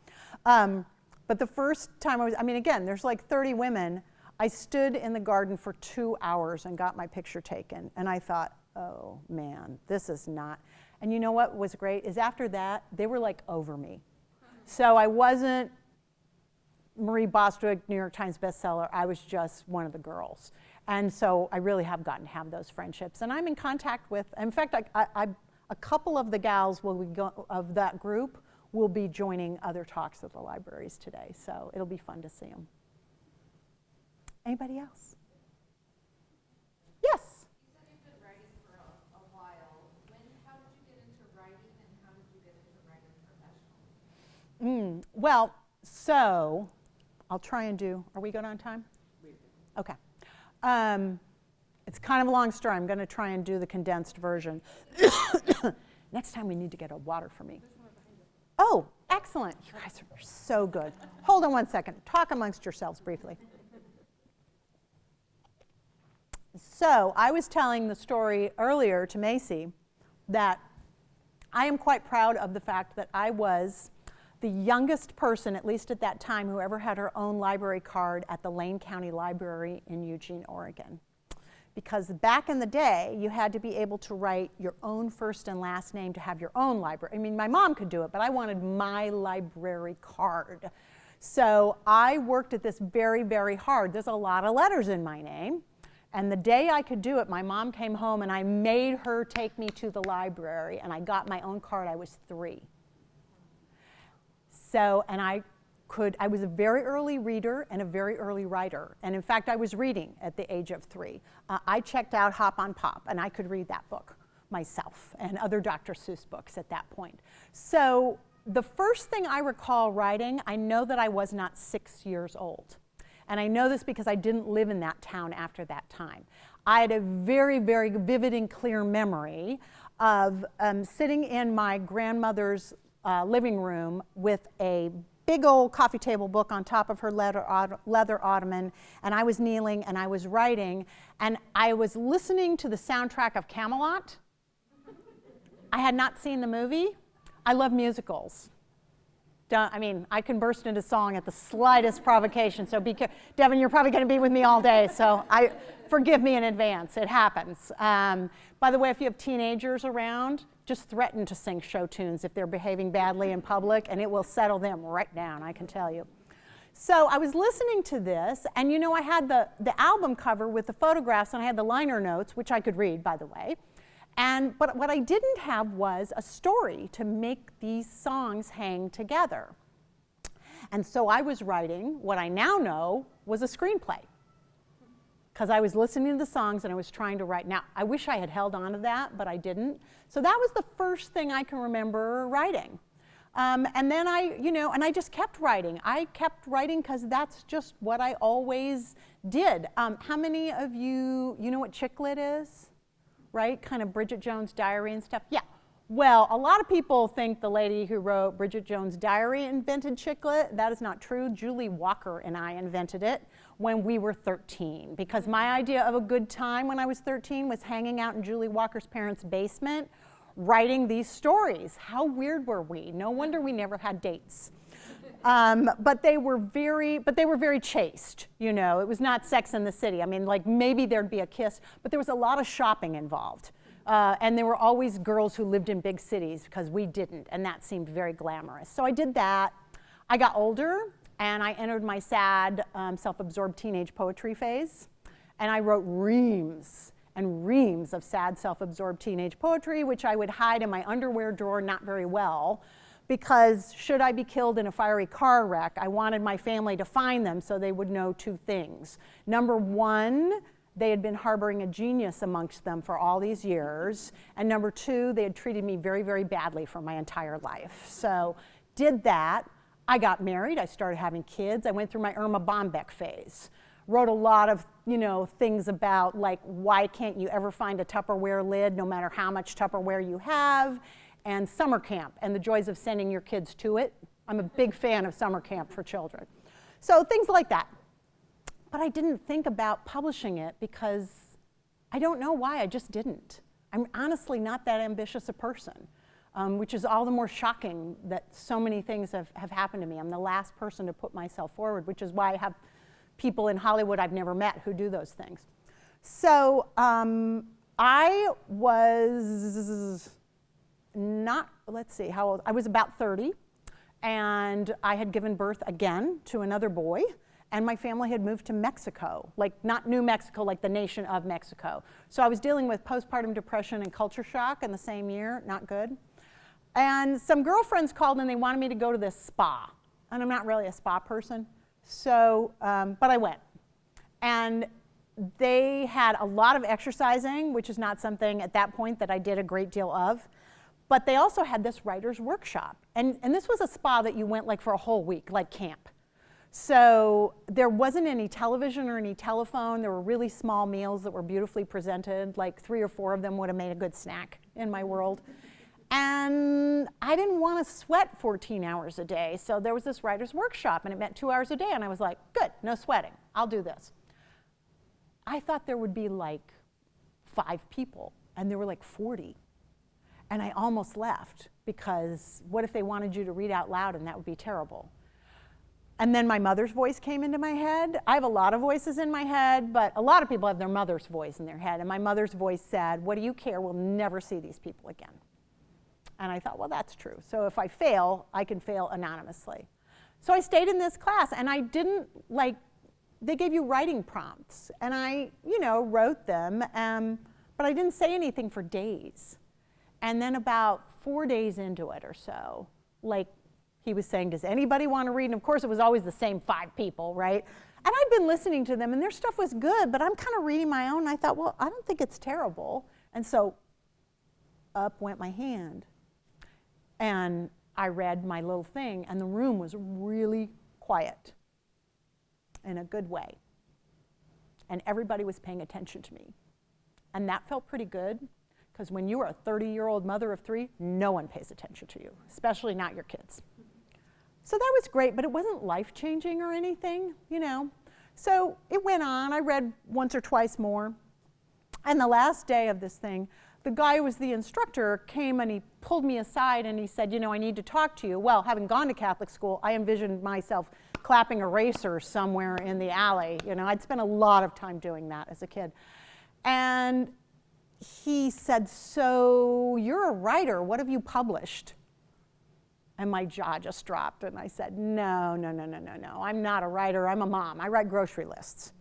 But the first time again, there's like 30 women. I stood in the garden for 2 hours and got my picture taken. And I thought, oh, man, this is not. And you know what was great is after that, they were like over me. So I wasn't Marie Bostwick, New York Times bestseller. I was just one of the girls. And so I really have gotten to have those friendships. And I'm in contact with, in fact, a couple of the gals of that group will be joining other talks at the libraries today. So it'll be fun to see them. Anybody else? Yes? You said you've been writing for a while. How did you get into writing, and how did you get into writing professionally? Well, so I'll try and do, are we good on time? Okay. It's kind of a long story. I'm going to try and do the condensed version. Next time we need to get a water for me. Oh, excellent. You guys are so good. Hold on one second. Talk amongst yourselves briefly. So I was telling the story earlier to Macy that I am quite proud of the fact that I was the youngest person, at least at that time, who ever had her own library card at the Lane County Library in Eugene, Oregon. Because back in the day, you had to be able to write your own first and last name to have your own library. I mean, my mom could do it, but I wanted my library card. So I worked at this very, very hard. There's a lot of letters in my name. And the day I could do it, my mom came home and I made her take me to the library, and I got my own card. I was 3. So, and I was a very early reader and a very early writer. And in fact, I was reading at the age of 3. I checked out Hop on Pop, and I could read that book myself and other Dr. Seuss books at that point. So the first thing I recall writing, I know that I was not 6 years old. And I know this because I didn't live in that town after that time. I had a very, very vivid and clear memory of sitting in my grandmother's living room with a big old coffee table book on top of her leather ottoman, and I was kneeling and I was writing, and I was listening to the soundtrack of Camelot. I had not seen the movie. I love musicals. I can burst into song at the slightest provocation, so be careful. Devin, you're probably going to be with me all day, so forgive me in advance. It happens. By the way, if you have teenagers around, just threaten to sing show tunes if they're behaving badly in public, and it will settle them right down, I can tell you. So I was listening to this, and I had the album cover with the photographs, and I had the liner notes, which I could read, by the way. But what I didn't have was a story to make these songs hang together. And so I was writing what I now know was a screenplay, because I was listening to the songs and I was trying to write. Now, I wish I had held on to that, but I didn't. So that was the first thing I can remember writing. And then I just kept writing. I kept writing because that's just what I always did. How many of you know what chick lit is? Right? Kind of Bridget Jones' Diary and stuff. Yeah. Well, a lot of people think the lady who wrote Bridget Jones' Diary invented chick lit. That is not true. Julie Walker and I invented it when we were 13, because my idea of a good time when I was 13 was hanging out in Julie Walker's parents' basement, writing these stories. How weird were we? No wonder we never had dates. But they were very chaste, you know. It was not Sex and the City. I mean, like maybe there'd be a kiss, but there was a lot of shopping involved. And there were always girls who lived in big cities because we didn't, and that seemed very glamorous. So I did that. I got older, and I entered my sad, self-absorbed teenage poetry phase, and I wrote reams and reams of sad, self-absorbed teenage poetry, which I would hide in my underwear drawer not very well, because should I be killed in a fiery car wreck, I wanted my family to find them so they would know two things. Number one, they had been harboring a genius amongst them for all these years. And number two, they had treated me very, very badly for my entire life. So did that. I got married. I started having kids. I went through my Irma Bombeck phase. Wrote a lot of, you know, things about like, why can't you ever find a Tupperware lid no matter how much Tupperware you have? And summer camp and the joys of sending your kids to it. I'm a big fan of summer camp for children. So things like that. But I didn't think about publishing it because I don't know why, I just didn't. I'm honestly not that ambitious a person, which is all the more shocking that so many things have happened to me. I'm the last person to put myself forward, which is why I have people in Hollywood I've never met who do those things. So I was not, let's see, how old? I was about 30, and I had given birth again to another boy, and my family had moved to Mexico, like not New Mexico, like the nation of Mexico. So I was dealing with postpartum depression and culture shock in the same year, not good. And some girlfriends called and they wanted me to go to this spa, and I'm not really a spa person, so, but I went. And they had a lot of exercising, which is not something at that point that I did a great deal of. But they also had this writer's workshop. And this was a spa that you went like for a whole week, like camp. So there wasn't any television or any telephone. There were really small meals that were beautifully presented. Like 3 or 4 of them would have made a good snack in my world. And I didn't want to sweat 14 hours a day. So there was this writer's workshop, and it meant 2 hours a day. And I was like, good, no sweating. I'll do this. I thought there would be like 5 people, and there were like 40. And I almost left, because what if they wanted you to read out loud, and that would be terrible. And then my mother's voice came into my head. I have a lot of voices in my head, but a lot of people have their mother's voice in their head. And my mother's voice said, what do you care? We'll never see these people again. And I thought, well, that's true. So if I fail, I can fail anonymously. So I stayed in this class, and I didn't like, they gave you writing prompts. And I, you know, wrote them, but I didn't say anything for days. And then about 4 days into it or so, like he was saying, does anybody want to read? And of course, it was always the same 5 people, right? And I'd been listening to them, and their stuff was good, but I'm kind of reading my own, and I thought, well, I don't think it's terrible. And so up went my hand, and I read my little thing, and the room was really quiet in a good way. And everybody was paying attention to me. And that felt pretty good. Because when you are a 30-year-old mother of 3, no one pays attention to you, especially not your kids. So that was great, but it wasn't life-changing or anything, you know. So it went on. I read once or twice more. And the last day of this thing, the guy who was the instructor came and he pulled me aside and he said, you know, I need to talk to you. Well, having gone to Catholic school, I envisioned myself clapping erasers somewhere in the alley. You know, I'd spent a lot of time doing that as a kid. And he said, so you're a writer, what have you published? And my jaw just dropped, and I said, no, I'm not a writer, I'm a mom, I write grocery lists.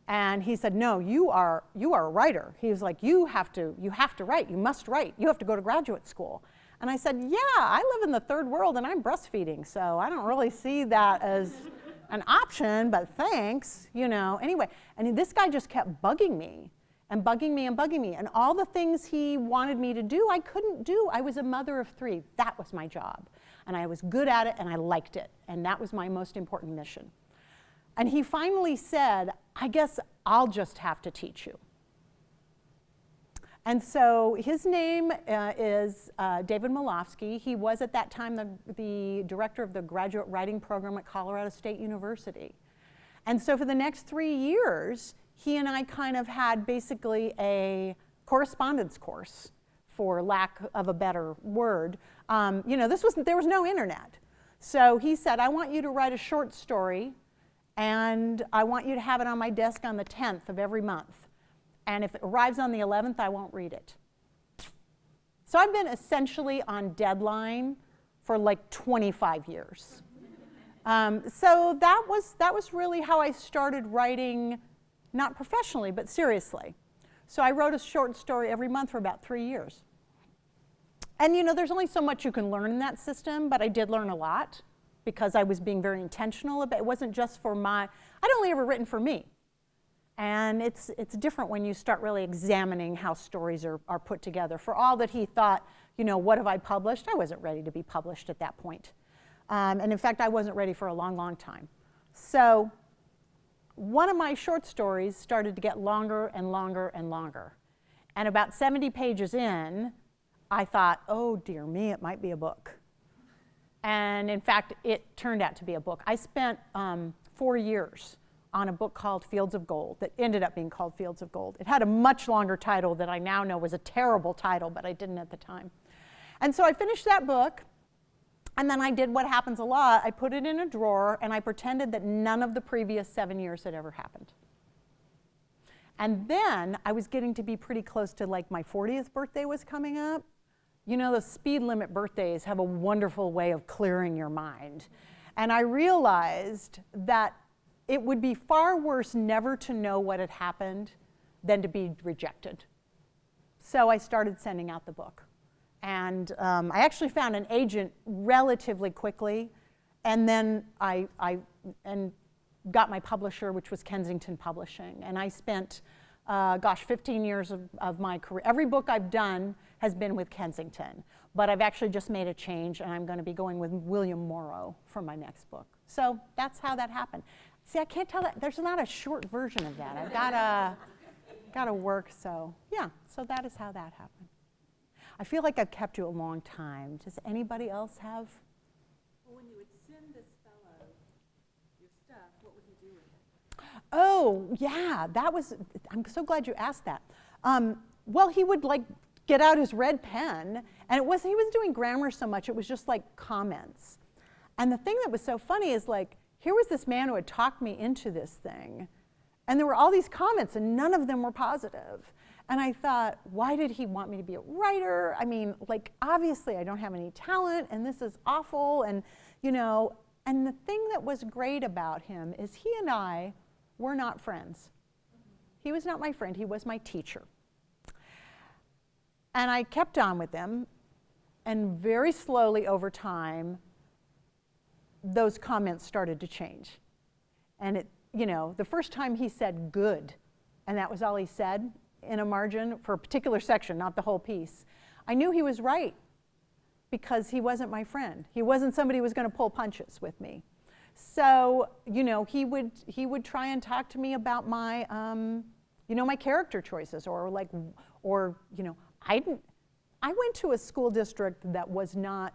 And he said, no, you are a writer. He was like, you have to write, you must write, you have to go to graduate school. And I said, yeah, I live in the third world and I'm breastfeeding, so I don't really see that as an option, but thanks, you know. Anyway, and this guy just kept bugging me. And bugging me and bugging me. And all the things he wanted me to do, I couldn't do. I was a mother of 3. That was my job. And I was good at it, and I liked it. And that was my most important mission. And he finally said, I guess I'll just have to teach you. And so his name is David Malofsky. He was at that time the director of the graduate writing program at Colorado State University. And so for the next 3 years, he and I kind of had basically a correspondence course for lack of a better word. You know, there was no internet. So he said, I want you to write a short story, and I want you to have it on my desk on the 10th of every month. And if it arrives on the 11th, I won't read it. So I've been essentially on deadline for like 25 years. So that was really how I started writing, not professionally, but seriously. So I wrote a short story every month for about 3 years. And you know, there's only so much you can learn in that system, but I did learn a lot because I was being very intentional about it. It wasn't just for I'd only ever written for me. And it's different when you start really examining how stories are put together. For all that he thought, you know, what have I published? I wasn't ready to be published at that point. And in fact, I wasn't ready for a long, long time. So one of my short stories started to get longer and longer and longer. And about 70 pages in, I thought, oh dear me, it might be a book. And in fact, it turned out to be a book. I spent 4 years on a book called Fields of Gold that ended up being called Fields of Gold. It had a much longer title that I now know was a terrible title, but I didn't at the time. And so I finished that book, and then I did what happens a lot. I put it in a drawer, and I pretended that none of the previous 7 years had ever happened. And then I was getting to be pretty close to, like, my 40th birthday was coming up. You know, the speed limit birthdays have a wonderful way of clearing your mind. And I realized that it would be far worse never to know what had happened than to be rejected. So I started sending out the book. And I actually found an agent relatively quickly, and then I got my publisher, which was Kensington Publishing. And I spent, 15 years of my career. Every book I've done has been with Kensington, but I've actually just made a change, and I'm going to be going with William Morrow for my next book. So that's how that happened. See, I can't tell that. There's not a short version of that. I've got to work, so yeah. So that is how that happened. I feel like I've kept you a long time. Does anybody else have? Well, when you would send this fellow your stuff, what would he do with it? Oh, yeah, I'm so glad you asked that. Well, he would like get out his red pen, and he was doing grammar so much, it was just like comments. And the thing that was so funny is, like, here was this man who had talked me into this thing, and there were all these comments, and none of them were positive. And I thought, why did he want me to be a writer? I mean, like, obviously I don't have any talent, and this is awful, and, you know, and the thing that was great about him is he and I were not friends. He was not my friend, he was my teacher. And I kept on with him, and very slowly over time, those comments started to change. And it, you know, the first time he said good, and that was all he said in a margin for a particular section, not the whole piece, I knew he was right because he wasn't my friend. He wasn't somebody who was going to pull punches with me. So, you know, he would try and talk to me about my, you know, my character choices, or you know, I went to a school district that was not,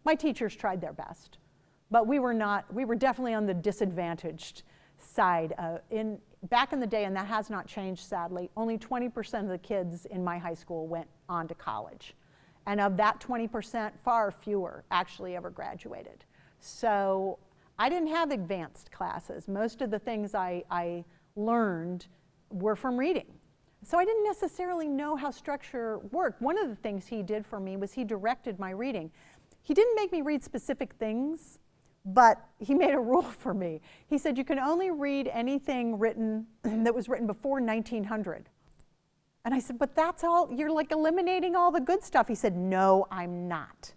my teachers tried their best, but we were definitely on the disadvantaged side. Back in the day, and that has not changed sadly, only 20% of the kids in my high school went on to college. And of that 20%, far fewer actually ever graduated. So I didn't have advanced classes. Most of the things I learned were from reading. So I didn't necessarily know how structure worked. One of the things he did for me was he directed my reading. He didn't make me read specific things, but he made a rule for me. He said, you can only read anything written that was written before 1900. And I said, but that's all, you're like eliminating all the good stuff. He said, no, I'm not.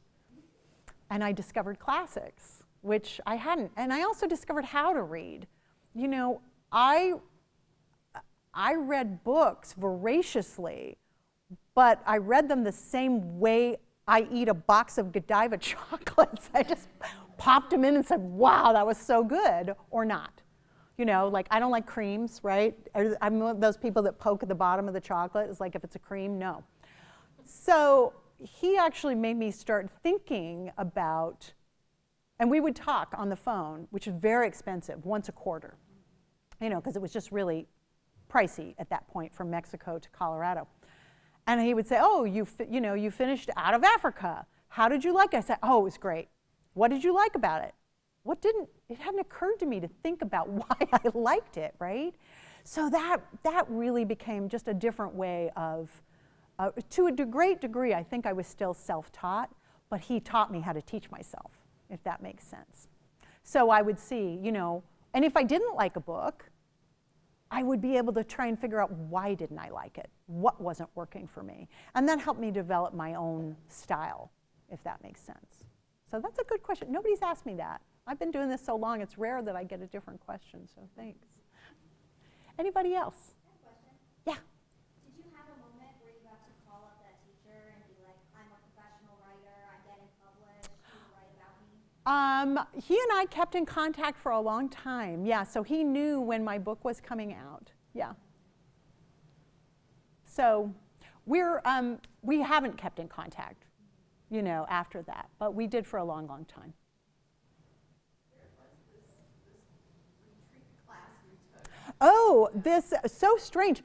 And I discovered classics, which I hadn't. And I also discovered how to read. You know, I read books voraciously, but I read them the same way I eat a box of Godiva chocolates. I just popped them in and said, wow, that was so good, or not. You know, like, I don't like creams, right? I'm one of those people that poke at the bottom of the chocolate. It's like, if it's a cream, no. So he actually made me start thinking about, and we would talk on the phone, which is very expensive, once a quarter, you know, because it was just really pricey at that point from Mexico to Colorado. And he would say, oh, you finished Out of Africa. How did you like it? I said, oh, it was great. What did you like about it? It hadn't occurred to me to think about why I liked it, right? So that really became just a different way of, to a great degree, I think I was still self-taught, but he taught me how to teach myself, if that makes sense. So I would see, and if I didn't like a book, I would be able to try and figure out why didn't I like it? What wasn't working for me? And that helped me develop my own style, if that makes sense. So that's a good question. Nobody's asked me that. I've been doing this so long, it's rare that I get a different question, so thanks. Anybody else? I have a question. Yeah. Did you have a moment where you got to call up that teacher and be like, I'm a professional writer, I'm getting published, you write about me? He and I kept in contact for a long time. Yeah, so he knew when my book was coming out. Yeah. So we haven't kept in contact, after that, but we did for a long, long time. There was this retreat class you took. Oh, this so strange.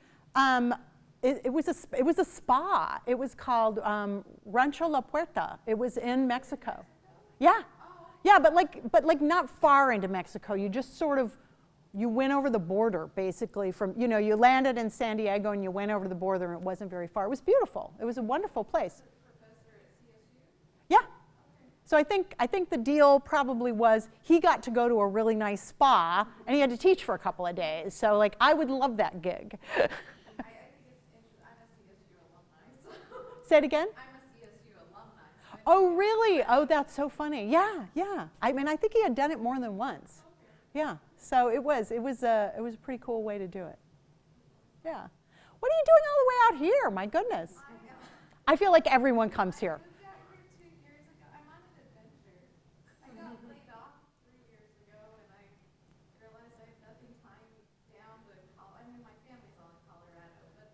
It was a spa. It was called Rancho La Puerta. It was in Mexico. Yeah, yeah, but like not far into Mexico. You just sort of went over the border basically from you landed in San Diego and you went over the border and it wasn't very far. It was beautiful. It was a wonderful place. Professor at CSU? Yeah. So I think the deal probably was he got to go to a really nice spa and he had to teach for a couple of days. So like I would love that gig. I think it's interesting. I'm a CSU alumni. So. Say it again? I'm a CSU alumni. So Oh really? Oh, that's so funny. Yeah, yeah. I mean, I think he had done it more than once. Yeah. So it was a pretty cool way to do it. Yeah. What are you doing all the way out here? My goodness. I feel like everyone comes here. I moved out here 2 years ago. I'm on an adventure. I got laid off 3 years ago, and I realized I had nothing tying down to Colorado. I mean, my family's all in Colorado, but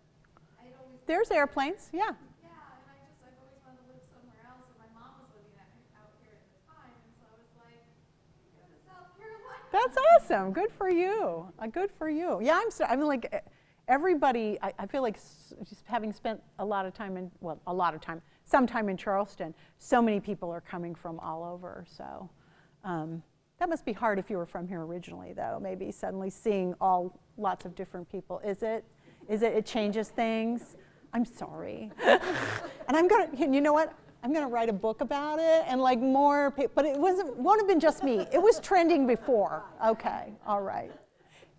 I'd always There's airplanes. Yeah. yeah, and I've always wanted to live somewhere else. And my mom was living out here at the time, and so I was like, go to South Carolina. That's awesome. Good for you. Good for you. Yeah, I mean, like everybody. I feel like just having spent some time in Charleston. So many people are coming from all over. So that must be hard if you were from here originally, though. Maybe suddenly seeing lots of different people. Is it? It changes things. I'm sorry. And I'm gonna. You know what? I'm going to write a book about it and like more people, but won't have been just me. It was trending before. Okay, all right.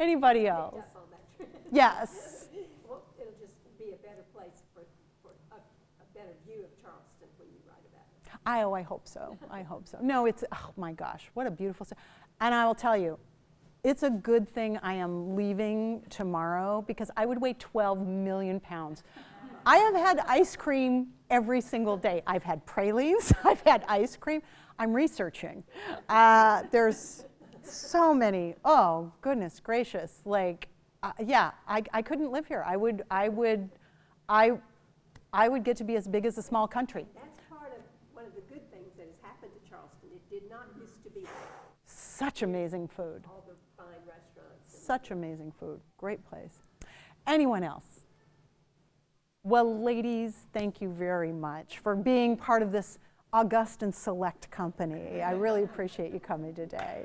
Anybody else? Yes. Well, it'll just be a better place for a better view of Charleston when you write about it. I hope so. I hope so. No, oh my gosh, what a beautiful city. And I will tell you, it's a good thing I am leaving tomorrow because I would weigh 12 million pounds. I have had ice cream every single day. I've had pralines, I've had ice cream. I'm researching. There's so many, oh goodness gracious. Like, yeah, I couldn't live here. I would get to be as big as a small country. That's part of one of the good things that has happened to Charleston. It did not used to be like Such amazing food. all the fine restaurants. Such amazing food. Great place. Anyone else? Well, ladies, thank you very much for being part of this august and select company. I really appreciate you coming today.